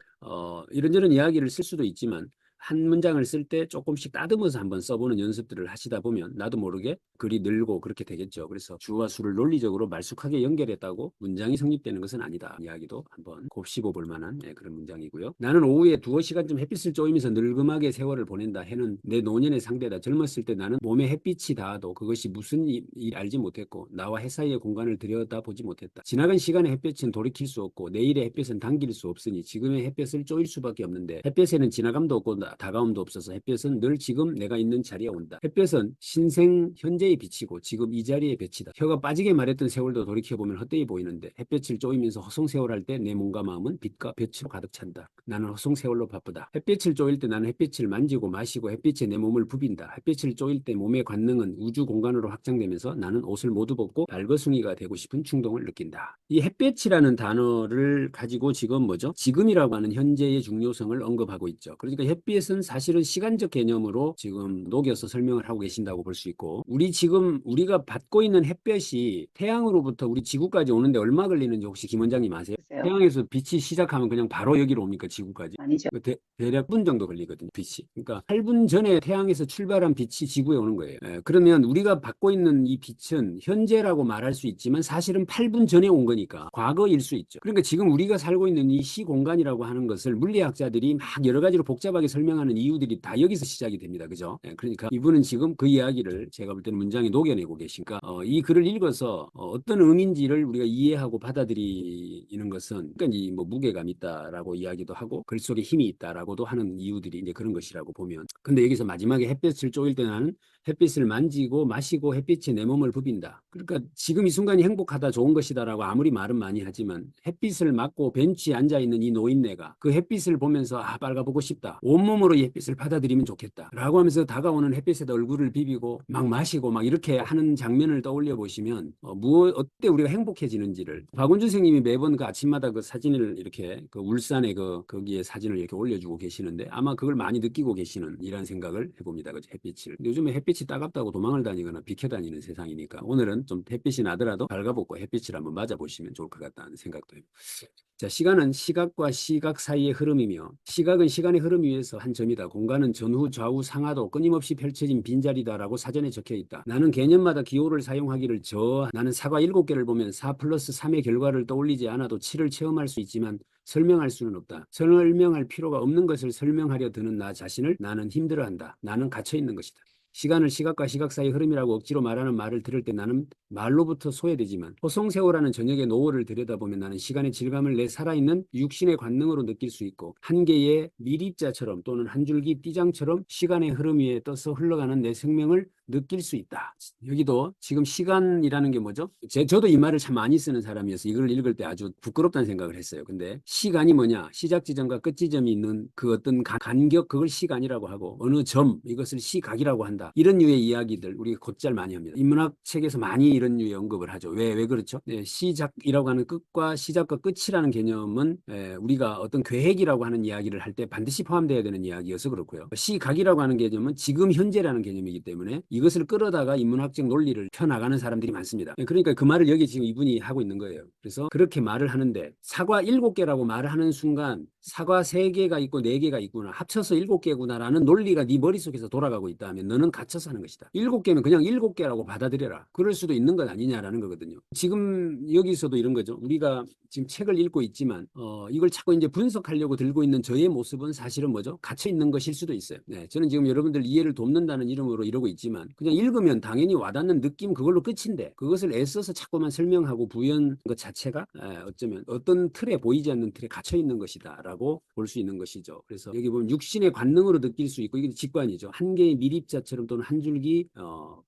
이런저런 이야기를 쓸 수도 있지만 한 문장을 쓸 때 조금씩 따듬어서 한번 써보는 연습들을 하시다 보면 나도 모르게 글이 늘고 그렇게 되겠죠. 그래서 주와 수를 논리적으로 말쑥하게 연결했다고 문장이 성립되는 것은 아니다. 이야기도 한번 곱씹어 볼 만한 그런 문장이고요. 나는 오후에 두어 시간쯤 햇빛을 쬐면서 늙음하게 세월을 보낸다. 해는 내 노년의 상대다. 젊었을 때 나는 몸에 햇빛이 닿아도 그것이 무슨 일이 알지 못했고 나와 해 사이의 공간을 들여다보지 못했다. 지나간 시간의 햇볕은 돌이킬 수 없고 내일의 햇볕은 당길 수 없으니 지금의 햇볕을 쪼일 수밖에 없는데 햇볕에는 지나감도 없고 다가옴도 없어서 햇볕은 늘 지금 내가 있는 자리에 온다. 햇볕은 신생 현재의 빛이고 지금 이 자리의 빛이다. 혀가 빠지게 말했던 세월도 돌이켜보면 헛되이 보이는데 햇볕을 쪼이면서 허송세월 할 때 내 몸과 마음은 빛과 볕으로 가득 찬다. 나는 허송세월로 바쁘다. 햇빛을 쪼일 때 나는 햇빛을 만지고 마시고 햇빛에 내 몸을 부빈다. 햇빛을 쪼일 때 몸의 관능은 우주 공간으로 확장되면서 나는 옷을 모두 벗고 발거숭이가 되고 싶은 충동을 느낀다. 이 햇빛이라는 단어를 가지고 지금 뭐죠? 지금이라고 하는 현재의 중요성을 언급하고 있죠. 그러니까 햇빛 햇볕은 사실은 시간적 개념으로 지금 녹여서 설명을 하고 계신다고 볼 수 있고, 우리가 받고 있는 햇볕이 태양으로부터 우리 지구까지 오는데 얼마 걸리는지 혹시 김 원장님 아세요? 글쎄요. 태양에서 빛이 시작하면 그냥 바로 여기로 옵니까, 지구까지? 아니죠. 대략 8분 정도 걸리거든요, 빛이. 그러니까 8분 전에 태양에서 출발한 빛이 지구에 오는 거예요. 그러면 우리가 받고 있는 이 빛은 현재라고 말할 수 있지만 사실은 8분 전에 온 거니까 과거일 수 있죠. 그러니까 지금 우리가 살고 있는 이 시공간이라고 하는 것을 물리학자들이 막 여러 가지로 복잡하게 설명하는 이유들이 다 여기서 시작이 됩니다. 그죠? 그러니까 이분은 지금 그 이야기를 제가 볼 때는 문장에 녹여내고 계시니까 이 글을 읽어서 어떤 의미인지를 우리가 이해하고 받아들이는 것은 그러니까 이 뭐 무게감 있다라고 이야기도 하고 글 속에 힘이 있다라고도 하는 이유들이 이제 그런 것이라고 보면, 근데 여기서 마지막에 햇볕을 쪼일 때 나는 햇빛을 만지고 마시고 햇빛에 내 몸을 부빈다. 그러니까 지금 이 순간이 행복하다, 좋은 것이다라고 아무리 말은 많이 하지만 햇빛을 맞고 벤치에 앉아있는 이 노인네가 그 햇빛을 보면서 빨가보고 싶다, 온몸으로 이 햇빛을 받아들이면 좋겠다 라고 하면서 다가오는 햇빛에다 얼굴을 비비고 막 마시고 막 이렇게 하는 장면을 떠올려 보시면 어때 우리가 행복해지는지를, 박원준 선생님이 매번 그 아침마다 그 사진을 이렇게 그 울산에 거기에 사진을 이렇게 올려주고 계시는데 아마 그걸 많이 느끼고 계시는 이런 생각을 해봅니다. 그 햇빛을. 요즘에 햇빛이 따갑다고 도망을 다니거나 비켜 다니는 세상이니까 오늘은 좀 햇빛이 나더라도 밝아보고 햇빛을 한번 맞아보시면 좋을 것 같다는 생각도 해요. 자, 시간은 시각과 시각 사이의 흐름이며 시각은 시간의 흐름 위에서 한 점이다. 공간은 전후 좌우 상하도 끊임없이 펼쳐진 빈자리다라고 사전에 적혀 있다. 나는 개념마다 기호를 사용하기를 나는 사과 7개를 보면 4+3의 결과를 떠올리지 않아도 7을 체험할 수 있지만 설명할 수는 없다. 설명할 필요가 없는 것을 설명하려 드는 나 자신을 나는 힘들어한다. 나는 갇혀있는 것이다. 시간을 시각과 시각 사이 흐름이라고 억지로 말하는 말을 들을 때 나는 말로부터 소외되지만 호송세월하는 저녁의 노을을 들여다보면 나는 시간의 질감을 내 살아있는 육신의 관능으로 느낄 수 있고 한 개의 밀입자처럼 또는 한 줄기 띠장처럼 시간의 흐름 위에 떠서 흘러가는 내 생명을 느낄 수 있다. 여기도 지금 시간이라는 게 뭐죠? 저도 이 말을 참 많이 쓰는 사람이어서 이걸 읽을 때 아주 부끄럽다는 생각을 했어요. 근데 시간이 뭐냐? 시작 지점과 끝 지점이 있는 그 어떤 간격, 그걸 시간이라고 하고 어느 점, 이것을 시각이라고 한다. 이런 류의 이야기들 우리 곧잘 많이 합니다. 인문학 책에서 많이 이런 류의 언급을 하죠. 왜 그렇죠? 시작이라고 하는 끝과 시작과 끝이라는 개념은 우리가 어떤 계획이라고 하는 이야기를 할 때 반드시 포함되어야 되는 이야기여서 그렇고요. 시각이라고 하는 개념은 지금 현재라는 개념이기 때문에 이것을 끌어다가 인문학적 논리를 펴나가는 사람들이 많습니다. 그러니까 그 말을 여기 지금 이분이 하고 있는 거예요. 그래서 그렇게 말을 하는데 사과 7개라고 말을 하는 순간 사과 3개가 있고 4개가 있구나, 합쳐서 7개구나라는 논리가 네 머릿속에서 돌아가고 있다면 너는 갇혀서 하는 것이다. 7개면 그냥 7개라고 받아들여라. 그럴 수도 있는 것 아니냐라는 거거든요. 지금 여기서도 이런 거죠. 우리가 지금 책을 읽고 있지만 이걸 자꾸 이제 분석하려고 들고 있는 저의 모습은 사실은 뭐죠? 갇혀 있는 것일 수도 있어요. 저는 지금 여러분들 이해를 돕는다는 이름으로 이러고 있지만 그냥 읽으면 당연히 와닿는 느낌 그걸로 끝인데 그것을 애써서 자꾸만 설명하고 부연 것 자체가 어쩌면 어떤 틀에, 보이지 않는 틀에 갇혀 있는 것이다 라고 볼 수 있는 것이죠. 그래서 여기 보면 육신의 관능으로 느낄 수 있고 이게 직관이죠. 한 개의 밀입자처럼 또는 한 줄기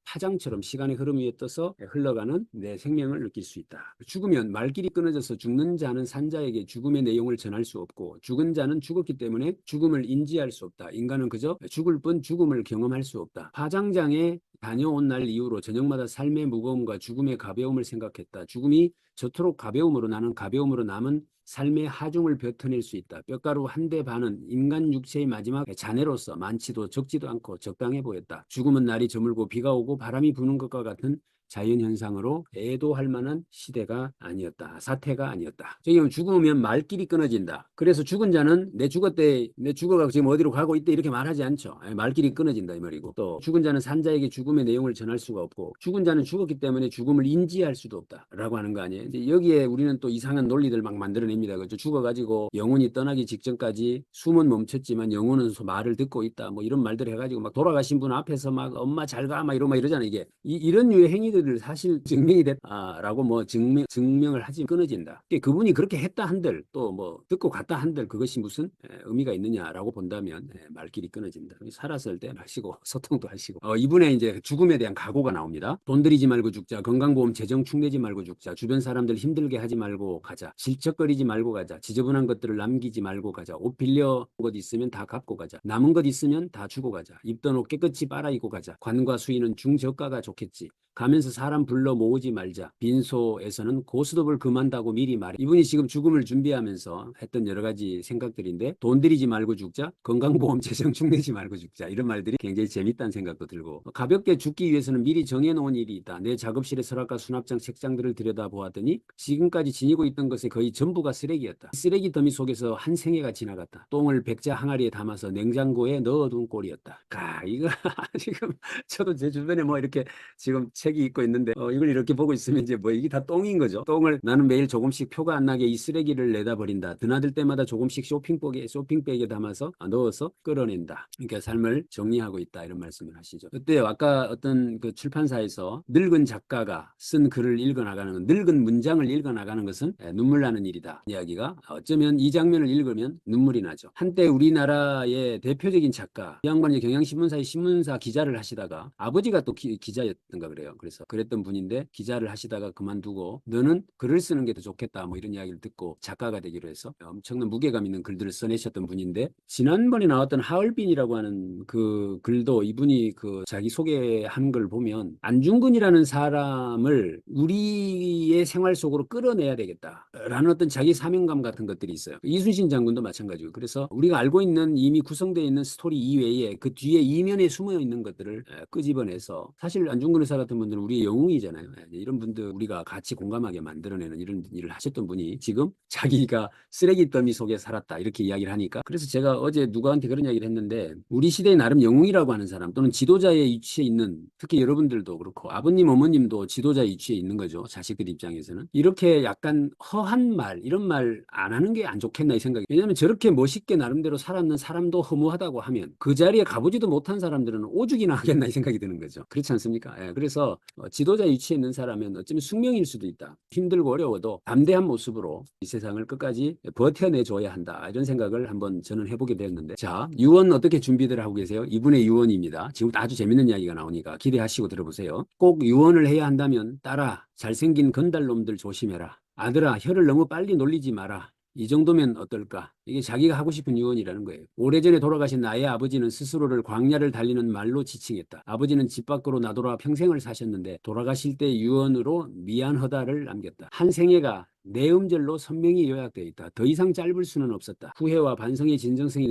파장처럼 시간의 흐름 위에 떠서 흘러가는 내 생명을 느낄 수 있다. 죽으면 말길이 끊어져서 죽는 자는 산자에게 죽음의 내용을 전할 수 없고 죽은 자는 죽었기 때문에 죽음을 인지할 수 없다. 인간은 그저 죽을 뿐 죽음을 경험할 수 없다. 화장장에 다녀온 날 이후로 저녁마다 삶의 무거움과 죽음의 가벼움을 생각했다. 죽음이 저토록 가벼움으로 나는 가벼움으로 남은 삶의 하중을 뱉어낼 수 있다. 뼈가루 한 대 반은 인간 육체의 마지막 잔해로서 많지도 적지도 않고 적당해 보였다. 죽음은 날이 저물고 비가 오고 바람이 부는 것과 같은 자연현상으로 애도할 만한 시대가 아니었다. 사태가 아니었다. 저기 죽으면 말길이 끊어진다. 그래서 죽은 자는 내 죽어가고 지금 어디로 가고 있대 이렇게 말하지 않죠. 말길이 끊어진다 이 말이고, 또 죽은 자는 산자에게 죽음의 내용을 전할 수가 없고 죽은 자는 죽었기 때문에 죽음을 인지할 수도 없다 라고 하는 거 아니에요. 이제 여기에 우리는 또 이상한 논리들 막 만들어냅니다. 그렇죠? 죽어가지고 영혼이 떠나기 직전까지 숨은 멈췄지만 영혼은 말을 듣고 있다 뭐 이런 말들 해가지고 막 돌아가신 분 앞에서 막 엄마 잘 가 막 이러잖아요. 이게 이런 류의 행위들 사실 증명이 됐다라고 뭐 증명을 하지 끊어진다. 그분이 그렇게 했다 한들 또 뭐 듣고 갔다 한들 그것이 무슨 의미가 있느냐라고 본다면 말길이 끊어진다. 살았을 때 하시고 소통도 하시고 이분의 이제 죽음에 대한 각오가 나옵니다. 돈 들이지 말고 죽자. 건강보험 재정 축내지 말고 죽자. 주변 사람들 힘들게 하지 말고 가자. 질척거리지 말고 가자. 지저분한 것들을 남기지 말고 가자. 옷 빌려 것 있으면 다 갚고 가자. 남은 것 있으면 다 주고 가자. 입던 옷 깨끗이 빨아 입고 가자. 관과 수의는 중저가가 좋겠지. 가면서 사람 불러 모으지 말자. 빈소에서는 고스톱을 금한다고 미리 말해. 이분이 지금 죽음을 준비하면서 했던 여러 가지 생각들인데 돈 들이지 말고 죽자. 건강보험 재정축 내지 말고 죽자. 이런 말들이 굉장히 재밌다는 생각도 들고 가볍게 죽기 위해서는 미리 정해놓은 일이 있다. 내 작업실의 서랍과 수납장, 책장들을 들여다보았더니 지금까지 지니고 있던 것의 거의 전부가 쓰레기였다. 쓰레기 더미 속에서 한 생애가 지나갔다. 똥을 백자 항아리에 담아서 냉장고에 넣어둔 꼴이었다. 이거 지금 저도 제 주변에 뭐 이렇게 지금 책이 있고 있는데 이걸 이렇게 보고 있으면 이제 뭐 이게 다 똥인 거죠. 똥을 나는 매일 조금씩 표가 안 나게 이 쓰레기를 내다 버린다. 드나들 때마다 조금씩 쇼핑백에 담아서 넣어서 끌어낸다. 그러니까 삶을 정리하고 있다 이런 말씀을 하시죠. 그때 아까 어떤 그 출판사에서 늙은 작가가 쓴 글을 읽어나가는 건 늙은 문장을 읽어나가는 것은 눈물 나는 일이다. 이야기가 어쩌면 이 장면을 읽으면 눈물이 나죠. 한때 우리나라의 대표적인 작가 이 양반이 경향신문사의 신문사 기자를 하시다가 아버지가 또 기자였던가 그래요. 그래서 그랬던 분인데 기자를 하시다가 그만두고 너는 글을 쓰는 게 더 좋겠다 뭐 이런 이야기를 듣고 작가가 되기로 해서 엄청난 무게감 있는 글들을 써내셨던 분인데 지난번에 나왔던 하얼빈이라고 하는 그 글도 이분이 그 자기 소개한 걸 보면 안중근이라는 사람을 우리의 생활 속으로 끌어내야 되겠다라는 어떤 자기 사명감 같은 것들이 있어요. 이순신 장군도 마찬가지고 그래서 우리가 알고 있는 이미 구성되어 있는 스토리 이외에 그 뒤에 이면에 숨어 있는 것들을 끄집어내서 사실 안중근 의사 같은 분들은 우리의 영웅이잖아요. 이런 분들 우리가 같이 공감하게 만들어내는 이런 일을 하셨던 분이 지금 자기가 쓰레기 더미 속에 살았다 이렇게 이야기를 하니까 그래서 제가 어제 누구한테 그런 이야기를 했는데 우리 시대의 나름 영웅이라고 하는 사람 또는 지도자의 위치에 있는 특히 여러분들도 그렇고 아버님 어머님도 지도자의 위치에 있는 거죠. 자식들 입장에서는 이렇게 약간 허한 말 이런 말 안 하는 게 안 좋겠나 이 생각이 왜냐하면 저렇게 멋있게 나름대로 살았는 사람도 허무하다고 하면 그 자리에 가보지도 못한 사람들은 오죽이나 하겠나 이 생각이 드는 거죠. 그렇지 않습니까? 그래서 지도자 위치에 있는 사람은 어쩌면 숙명일 수도 있다. 힘들고 어려워도 담대한 모습으로 이 세상을 끝까지 버텨내줘야 한다. 이런 생각을 한번 저는 해보게 되었는데 자 유언 어떻게 준비들 하고 계세요? 이분의 유언입니다. 지금 아주 재밌는 이야기가 나오니까 기대하시고 들어보세요. 꼭 유언을 해야 한다면 딸아 잘생긴 건달놈들 조심해라. 아들아 혀를 너무 빨리 놀리지 마라. 이 정도면 어떨까? 이게 자기가 하고 싶은 유언이라는 거예요. 오래전에 돌아가신 나의 아버지는 스스로를 광야를 달리는 말로 지칭했다. 아버지는 집 밖으로 나돌아 평생을 사셨는데 돌아가실 때 유언으로 미안하다를 남겼다. 한 생애가 내 음절로 선명히 요약되어 있다. 더 이상 짧을 수는 없었다. 후회와 반성의 진정성이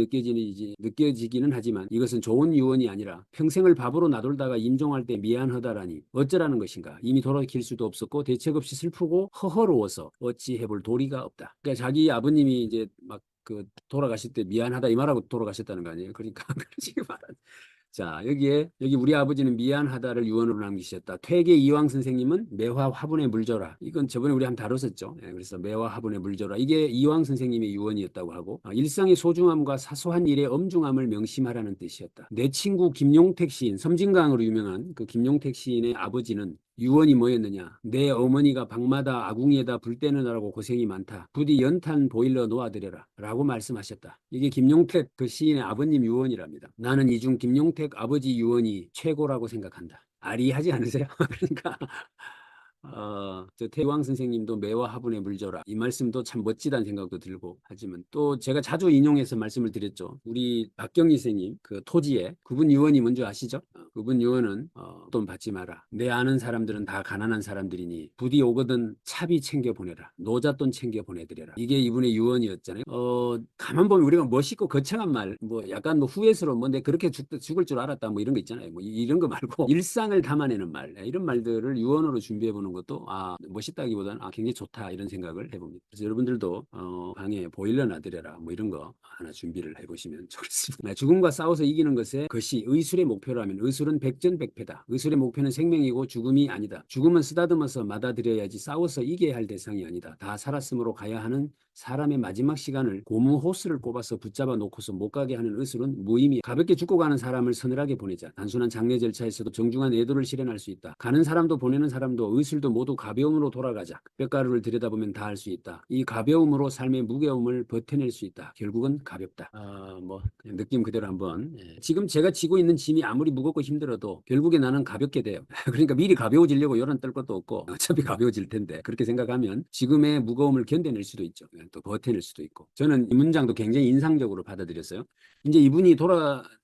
느껴지기는 하지만 이것은 좋은 유언이 아니라 평생을 밥으로 나돌다가 임종할 때 미안하다라니 어쩌라는 것인가. 이미 돌이킬 수도 없었고 대책 없이 슬프고 허허로워서 어찌 해볼 도리가 없다. 그러니까 자기 아버님이 이제 막 그 돌아가실 때 미안하다 이 말하고 돌아가셨다는 거 아니에요. 그러니까 지금 말한 자, 여기 우리 아버지는 미안하다를 유언으로 남기셨다. 퇴계 이황 선생님은 매화 화분에 물 줘라. 이건 저번에 우리 한번 다뤘었죠. 그래서 매화 화분에 물 줘라. 이게 이황 선생님의 유언이었다고 하고 일상의 소중함과 사소한 일의 엄중함을 명심하라는 뜻이었다. 내 친구 김용택 시인, 섬진강으로 유명한 그 김용택 시인의 아버지는 유언이 뭐였느냐. 내 어머니가 방마다 아궁이에다 불 떼느라고 고생이 많다. 부디 연탄 보일러 놓아드려라. 라고 말씀하셨다. 이게 김용택 그 시인의 아버님 유언이랍니다. 나는 이중 김용택 아버지 유언이 최고라고 생각한다. 아리하지 않으세요? 그러니까 저 태왕 선생님도 매화 화분에 물 줘라. 이 말씀도 참 멋지다는 생각도 들고 하지만 또 제가 자주 인용해서 말씀을 드렸죠. 우리 박경리 선생님 그 토지에 그분 유언이 뭔지 아시죠? 그분 유언은 돈 받지 마라. 내 아는 사람들은 다 가난한 사람들이니 부디 오거든 차비 챙겨 보내라. 노잣돈 챙겨 보내드려라. 이게 이분의 유언이었잖아요. 가만 보면 우리가 멋있고 거창한 말, 뭐 약간 뭐 후회스러운 뭐 내 그렇게 죽을 줄 알았다 뭐 이런 거 있잖아요. 뭐 이런 거 말고 일상을 담아내는 말, 이런 말들을 유언으로 준비해 보는 것도 멋있다기보다는 굉장히 좋다 이런 생각을 해봅니다. 그래서 여러분들도 방에 보일러 놔드려라 뭐 이런 거 하나 준비를 해보시면 좋겠습니다. 죽음과 싸워서 이기는 것이 의술의 목표라면 의술은 백전백패다. 의술의 목표는 생명이고 죽음이 아니다. 죽음은 쓰다듬어서 맞아들여야지 싸워서 이겨야 할 대상이 아니다. 다 살았으므로 가야 하는 사람의 마지막 시간을 고무 호스를 꼽아서 붙잡아 놓고서 못 가게 하는 의술은 무의미. 가볍게 죽고 가는 사람을 서늘하게 보내자. 단순한 장례 절차에서도 정중한 애도를 실현할 수 있다. 가는 사람도 보내는 사람도 의술도 모두 가벼움으로 돌아가자. 뼈가루를 들여다보면 다 알 수 있다. 이 가벼움으로 삶의 무게움을 버텨낼 수 있다. 결국은 가볍다. 뭐 그냥 느낌 그대로 한번. 지금 제가 지고 있는 짐이 아무리 무겁고 힘들어도 결국에 나는 가볍게 돼요. 그러니까 미리 가벼워지려고 요런 떨 것도 없고 어차피 가벼워질 텐데 그렇게 생각하면 지금의 무거움을 견뎌낼 수도 있죠. 또 버텨낼 수도 있고. 저는 이 문장도 굉장히 인상적으로 받아들였어요. 이제 이분이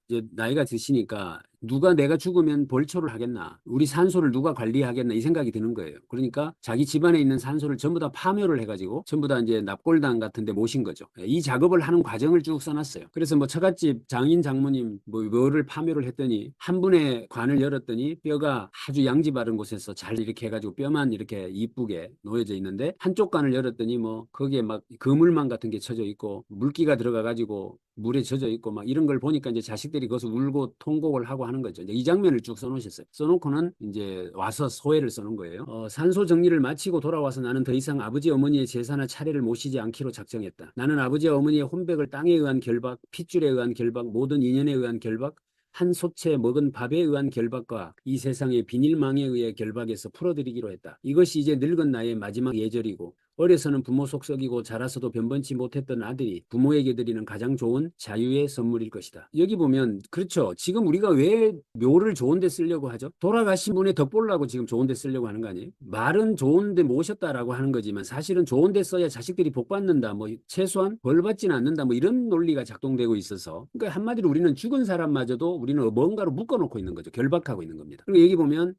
이제 나이가 드시니까 누가 내가 죽으면 벌초를 하겠나? 우리 산소를 누가 관리하겠나? 이 생각이 드는 거예요. 그러니까 자기 집안에 있는 산소를 전부 다 파묘를 해가지고 전부 다 이제 납골당 같은 데 모신 거죠. 이 작업을 하는 과정을 쭉 써놨어요. 그래서 뭐 처갓집 장인 장모님 뭐를 파묘를 했더니 한 분의 관을 열었더니 뼈가 아주 양지 바른 곳에서 잘 이렇게 해가지고 뼈만 이렇게 이쁘게 놓여져 있는데 한쪽 관을 열었더니 뭐 거기에 막 그물망 같은 게 쳐져 있고 물기가 들어가가지고 물에 젖어 있고 막 이런 걸 보니까 이제 자식들이 거기서 울고 통곡을 하고 하는 거죠. 이제 이 장면을 쭉 써놓으셨어요. 써놓고는 이제 와서 소회를 써놓은 거예요. 산소 정리를 마치고 돌아와서 나는 더 이상 아버지 어머니의 제사나 차례를 모시지 않기로 작정했다. 나는 아버지 어머니의 혼백을 땅에 의한 결박, 핏줄에 의한 결박, 모든 인연에 의한 결박, 한 소채 먹은 밥에 의한 결박과 이 세상의 비닐망에 의해 결박에서 풀어드리기로 했다. 이것이 이제 늙은 나의 마지막 예절이고 어려서는 부모 속썩이고 자라서도 변변치 못했던 아들이 부모에게 드리는 가장 좋은 자유의 선물일 것이다. 여기 보면 그렇죠. 지금 우리가 왜 묘를 좋은 데 쓰려고 하죠? 돌아가신 분의 덕 보려고 지금 좋은 데 쓰려고 하는 거 아니에요? 말은 좋은 데 모셨다라고 하는 거지만 사실은 좋은 데 써야 자식들이 복 받는다. 뭐 최소한 벌 받지는 않는다. 뭐 이런 논리가 작동되고 있어서 그러니까 한마디로 우리는 죽은 사람마저도 우리는 뭔가로 묶어놓고 있는 거죠. 결박하고 있는 겁니다. 그리고 여기 보면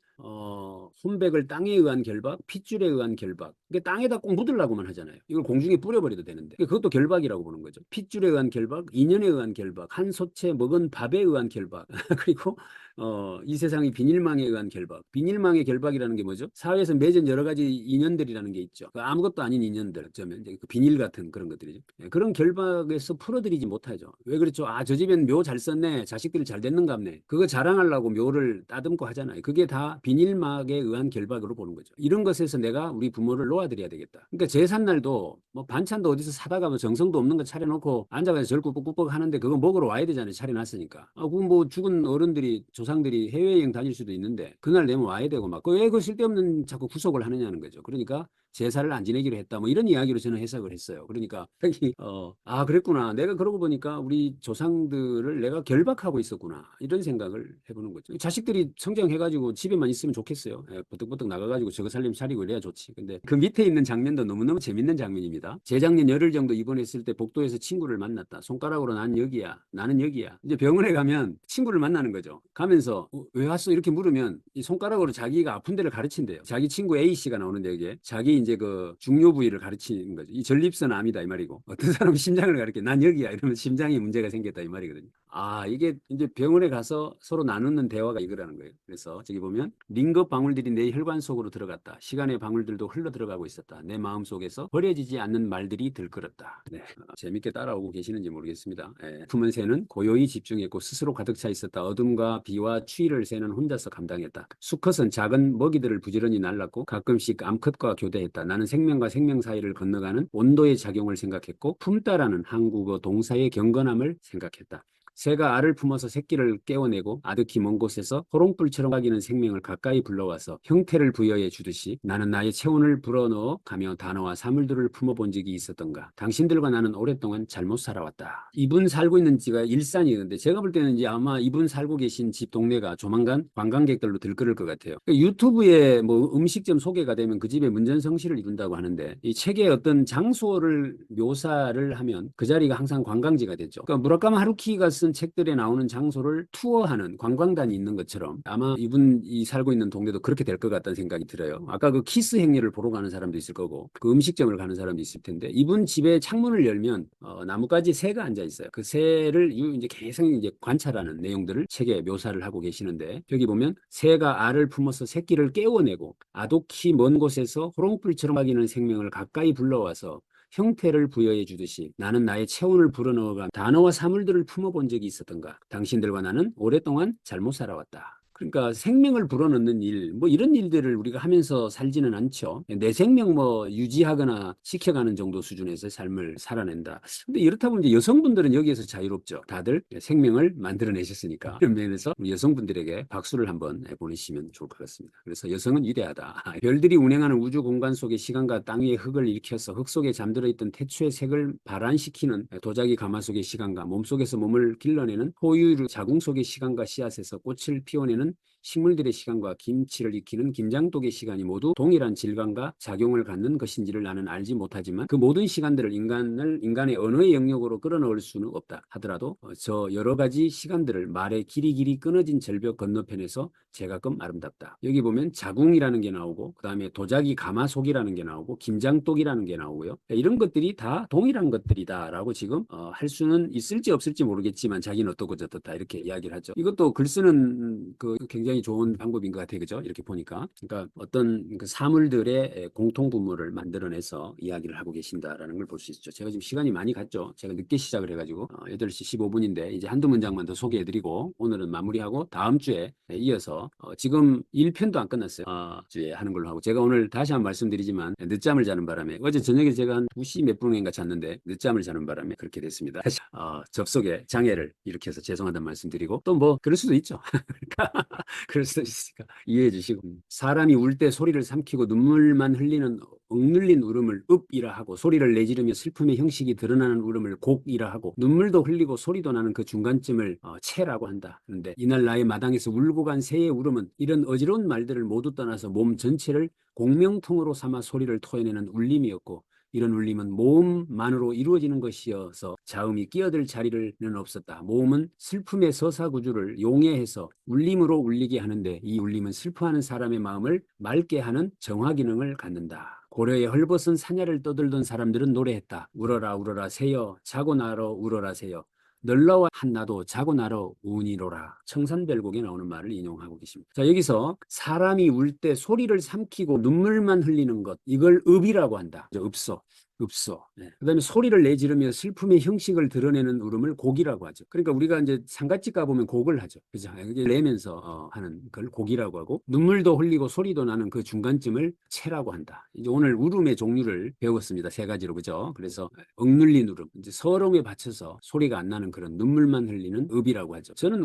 혼백을 땅에 의한 결박, 핏줄에 의한 결박. 이게 땅에다 꼭 묻으려고만 하잖아요. 이걸 공중에 뿌려버려도 되는데 그것도 결박이라고 보는 거죠. 핏줄에 의한 결박, 인연에 의한 결박, 한 소채 먹은 밥에 의한 결박. 그리고 이 세상의 비닐망에 의한 결박. 비닐망의 결박이라는 게 뭐죠? 사회에서 맺은 여러 가지 인연들이라는 게 있죠. 아무것도 아닌 인연들, 어쩌면 이제 그 비닐 같은 그런 것들이죠. 그런 결박에서 풀어드리지 못하죠. 왜 그렇죠? 저 집엔 묘 잘 썼네, 자식들이 잘 됐는갑네. 그거 자랑하려고 묘를 따듬고 하잖아요. 그게 다 비닐막에 의한 결박으로 보는 거죠. 이런 것에서 내가 우리 부모를 놓아드려야 되겠다. 그러니까 제삿날도 뭐 반찬도 어디서 사다가 뭐 정성도 없는 거 차려놓고 앉아가지고 절 꾹꾹꾹 하는데 그거 먹으러 와야 되잖아요. 차려놨으니까. 그건 뭐 죽은 어른들이 조상들이 해외여행 다닐 수도 있는데 그날 되면 와야 되고 막 왜 그 쓸데없는 자꾸 구속을 하느냐는 거죠. 그러니까 제사를 안 지내기로 했다. 뭐 이런 이야기로 저는 해석을 했어요. 그러니까 여기 그랬구나. 내가 그러고 보니까 우리 조상들을 내가 결박하고 있었구나. 이런 생각을 해보는 거죠. 자식들이 성장해가지고 집에만 있으면 좋겠어요. 버뜩버뜩 나가가지고 저거 살림 차리고 이래야 좋지. 근데 그 밑에 있는 장면도 너무너무 재밌는 장면입니다. 재작년 열흘 정도 입원했을 때 복도에서 친구를 만났다. 손가락으로 난 여기야. 나는 여기야. 이제 병원에 가면 친구를 만나는 거죠. 가면서 왜 왔어? 이렇게 물으면 이 손가락으로 자기가 아픈 데를 가르친대요. 자기 친구 A씨가 나오는데 이게 자기 이제 그 중요 부위를 가르치는 거죠. 이 전립선 암이다 이 말이고 어떤 사람은 심장을 가르쳐 난 여기야 이러면 심장에 문제가 생겼다 이 말이거든요. 이게 이제 병원에 가서 서로 나누는 대화가 이거라는 거예요. 그래서 저기 보면 링거 방울들이 내 혈관 속으로 들어갔다. 시간의 방울들도 흘러 들어가고 있었다. 내 마음 속에서 버려지지 않는 말들이 들끓었다. 네, 재밌게 따라오고 계시는지 모르겠습니다. 품은 새는 고요히 집중했고 스스로 가득 차 있었다. 어둠과 비와 추위를 새는 혼자서 감당했다. 수컷은 작은 먹이들을 부지런히 날랐고 가끔씩 암컷과 교대했다. 나는 생명과 생명 사이를 건너가는 온도의 작용을 생각했고 품다라는 한국어 동사의 경건함을 생각했다. 새가 알을 품어서 새끼를 깨워내고 아득히 먼 곳에서 호롱불처럼 가기는 생명을 가까이 불러와서 형태를 부여해 주듯이 나는 나의 체온을 불어넣어 가며 단어와 사물들을 품어본 적이 있었던가. 당신들과 나는 오랫동안 잘못 살아왔다. 이분 살고 있는 지가 일산이었는데 제가 볼 때는 이제 아마 이분 살고 계신 집 동네가 조만간 관광객들로 들끓을 것 같아요. 유튜브에 뭐 음식점 소개가 되면 그 집에 문전성시를 이룬다고 하는데 이 책에 어떤 장소를 묘사를 하면 그 자리가 항상 관광지가 되죠. 그러니까 무라카미 하루키가 쓴 책들에 나오는 장소를 투어하는 관광단이 있는 것처럼 아마 이분이 살고 있는 동네도 그렇게 될 것 같다는 생각이 들어요. 아까 그 키스 행리를 보러 가는 사람도 있을 거고 그 음식점을 가는 사람도 있을 텐데 이분 집에 창문을 열면 나뭇가지 새가 앉아 있어요. 그 새를 이제 계속 이제 관찰하는 내용들을 책에 묘사를 하고 계시는데 여기 보면 새가 알을 품어서 새끼를 깨워내고 아독히 먼 곳에서 호롱불처럼 박이는 생명을 가까이 불러와서 형태를 부여해 주듯이 나는 나의 체온을 불어넣어가 단어와 사물들을 품어본 적이 있었던가. 당신들과 나는 오랫동안 잘못 살아왔다. 그러니까 생명을 불어넣는 일, 뭐 이런 일들을 우리가 하면서 살지는 않죠. 내 생명 뭐 유지하거나 지켜가는 정도 수준에서 삶을 살아낸다. 근데 이렇다 보면 이제 여성분들은 여기에서 자유롭죠. 다들 생명을 만들어내셨으니까. 이런 면에서 우리 여성분들에게 박수를 한번 보내시면 좋을 것 같습니다. 그래서 여성은 위대하다. 별들이 운행하는 우주 공간 속에 시간과 땅 위의 흙을 일으켜서 흙 속에 잠들어 있던 태초의 색을 발환시키는 도자기 가마 속의 시간과 몸속에서 몸을 길러내는 호유류 자궁 속의 시간과 씨앗에서 꽃을 피워내는 식물들의 시간과 김치를 익히는 김장독의 시간이 모두 동일한 질감과 작용을 갖는 것인지를 나는 알지 못하지만 그 모든 시간들을 인간의 언어의 영역으로 끌어넣을 수는 없다 하더라도 저 여러 가지 시간들을 말의 길이 끊어진 절벽 건너편에서 제가끔 아름답다. 여기 보면 자궁이라는 게 나오고 그 다음에 도자기 가마속이라는 게 나오고 김장독이라는 게 나오고요. 이런 것들이 다 동일한 것들이다 라고 지금 할 수는 있을지 없을지 모르겠지만 자기는 어떻고 저떻다 이렇게 이야기를 하죠. 이것도 글 쓰는 그 굉장히 좋은 방법인 것 같아요. 그죠? 이렇게 보니까. 그러니까 어떤 그 사물들의 공통분모를 만들어내서 이야기를 하고 계신다라는 걸 볼 수 있죠. 제가 지금 시간이 많이 갔죠. 제가 늦게 시작을 해가지고 8시 15분인데 이제 한두 문장만 더 소개해드리고 오늘은 마무리하고 다음 주에 이어서 지금 1편도 안 끝났어요. 주에 하는 걸로 하고 제가 오늘 다시 한번 말씀드리지만 늦잠을 자는 바람에 어제 저녁에 제가 한 2시 몇 분인가 잤는데 늦잠을 자는 바람에 그렇게 됐습니다. 접속에 장애를 일으켜서 죄송하다는 말씀드리고 또 뭐 그럴 수도 있죠. 그러니까 그럴 수도 있으니까 이해해 주시고 사람이 울 때 소리를 삼키고 눈물만 흘리는 억눌린 울음을 읍이라 하고 소리를 내지르며 슬픔의 형식이 드러나는 울음을 곡이라 하고 눈물도 흘리고 소리도 나는 그 중간쯤을 체라고 한다. 그런데 이날 나의 마당에서 울고 간 새의 울음은 이런 어지러운 말들을 모두 떠나서 몸 전체를 공명통으로 삼아 소리를 토해내는 울림이었고 이런 울림은 모음만으로 이루어지는 것이어서 자음이 끼어들 자리는 없었다. 모음은 슬픔의 서사구주를 용해해서 울림으로 울리게 하는데 이 울림은 슬퍼하는 사람의 마음을 맑게 하는 정화 기능을 갖는다. 고려의 헐벗은 사냐를 떠들던 사람들은 노래했다. 울어라 울어라 새여 자고 나러 울어라 새여 널러와 한나도 자고 나러 우니로라. 청산별곡에 나오는 말을 인용하고 계십니다. 자, 여기서 사람이 울 때 소리를 삼키고 눈물만 흘리는 것 이걸 읍이라고 한다. 읍소. 네. 그다음에 소리를 내지르며 슬픔의 형식을 드러내는 울음을 곡이라고 하죠. 그러니까 우리가 이제 상갓집 가보면 곡을 하죠. 그죠? 내면서 하는 걸 곡이라고 하고 눈물도 흘리고 소리도 나는 그 중간쯤을 체라고 한다. 이제 오늘 울음의 종류를 배웠습니다. 3가지로 그죠? 그래서 억눌린 울음, 이제 서러움에 받쳐서 소리가 안 나는 그런 눈물만 흘리는 읍이라고 하죠. 저는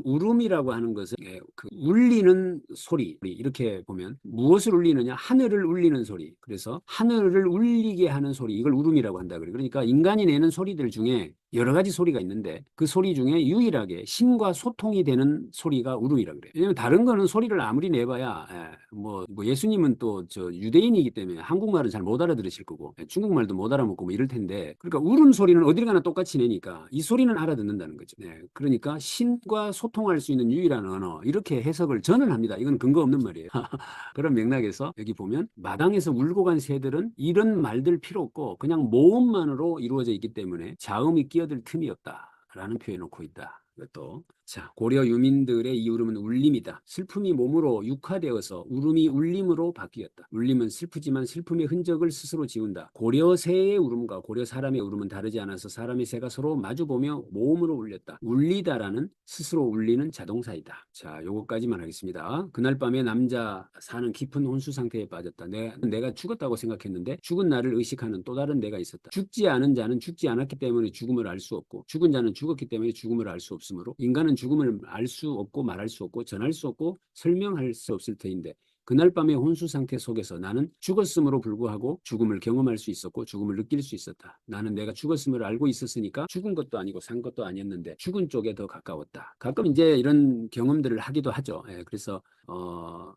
울음이라고 하는 것은 그 울리는 소리 이렇게 보면 무엇을 울리느냐? 하늘을 울리는 소리. 그래서 하늘을 울리게 하는 소리 이걸 울음이라고 한다 그래요. 그러니까 인간이 내는 소리들 중에 여러 가지 소리가 있는데 그 소리 중에 유일하게 신과 소통이 되는 소리가 울음이라고 그래요. 왜냐면 다른 거는 소리를 아무리 내봐야 뭐 예수님은 또 저 유대인이기 때문에 한국말은 잘 못 알아들으실 거고 중국말도 못 알아먹고 뭐 이럴 텐데 그러니까 울음 소리는 어딜 가나 똑같이 내니까 이 소리는 알아듣는다는 거죠. 그러니까 신과 소통할 수 있는 유일한 언어 이렇게 해석을 저는 합니다. 이건 근거 없는 말이에요. 그런 맥락에서 여기 보면 마당에서 울고 간 새들은 이런 말들 필요 없고 그냥 모음만으로 이루어져 있기 때문에 자음이 끼어들 틈이 없다라는 표현을 놓고 있다. 이것도 자, 고려 유민들의 이 울음은 울림이다. 슬픔이 몸으로 육화되어서 울음이 울림으로 바뀌었다. 울림은 슬프지만 슬픔의 흔적을 스스로 지운다. 고려 새의 울음과 고려 사람의 울음은 다르지 않아서 사람의 새가 서로 마주보며 모음으로 울렸다. 울리다라는 스스로 울리는 자동사이다. 자, 요거까지만 하겠습니다. 그날 밤에 남자 사는 깊은 혼수 상태에 빠졌다. 내가 죽었다고 생각했는데 죽은 나를 의식하는 또 다른 내가 있었다. 죽지 않은 자는 죽지 않았기 때문에 죽음을 알 수 없고 죽은 자는 죽었기 때문에 죽음을 알 수 없으므로 인간은 죽음을 알 수 없고 말할 수 없고 전할 수 없고 설명할 수 없을 터인데 그날 밤의 혼수 상태 속에서 나는 죽었음으로 불구하고 죽음을 경험할 수 있었고 죽음을 느낄 수 있었다. 나는 내가 죽었음을 알고 있었으니까 죽은 것도 아니고 산 것도 아니었는데 죽은 쪽에 더 가까웠다. 가끔 이제 이런 경험들을 하기도 하죠. 그래서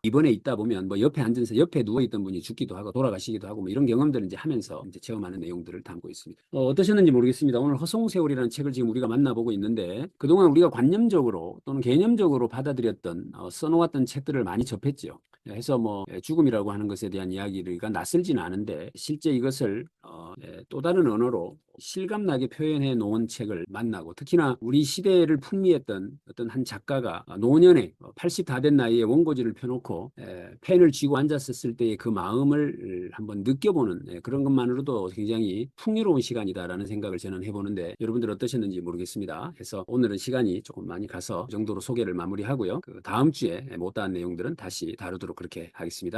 입원에 있다 보면 뭐 옆에 앉아서 옆에 누워 있던 분이 죽기도 하고 돌아가시기도 하고 뭐 이런 경험들을 이제 하면서 이제 체험하는 내용들을 담고 있습니다. 어떠셨는지 모르겠습니다. 오늘 허송세월이라는 책을 지금 우리가 만나보고 있는데 그동안 우리가 관념적으로 또는 개념적으로 받아들였던 써놓았던 책들을 많이 접했죠. 해서 뭐 죽음이라고 하는 것에 대한 이야기가 낯설지는 않은데 실제 이것을 또 다른 언어로 실감나게 표현해 놓은 책을 만나고 특히나 우리 시대를 풍미했던 어떤 한 작가가 노년에 80 다 된 나이에 원고지를 펴놓고 펜을 쥐고 앉았을 때의 그 마음을 한번 느껴보는 그런 것만으로도 굉장히 풍요로운 시간이다라는 생각을 저는 해보는데 여러분들 어떠셨는지 모르겠습니다. 그래서 오늘은 시간이 조금 많이 가서 그 정도로 소개를 마무리하고요. 그 다음 주에 못다한 내용들은 다시 다루도록 그렇게 하겠습니다.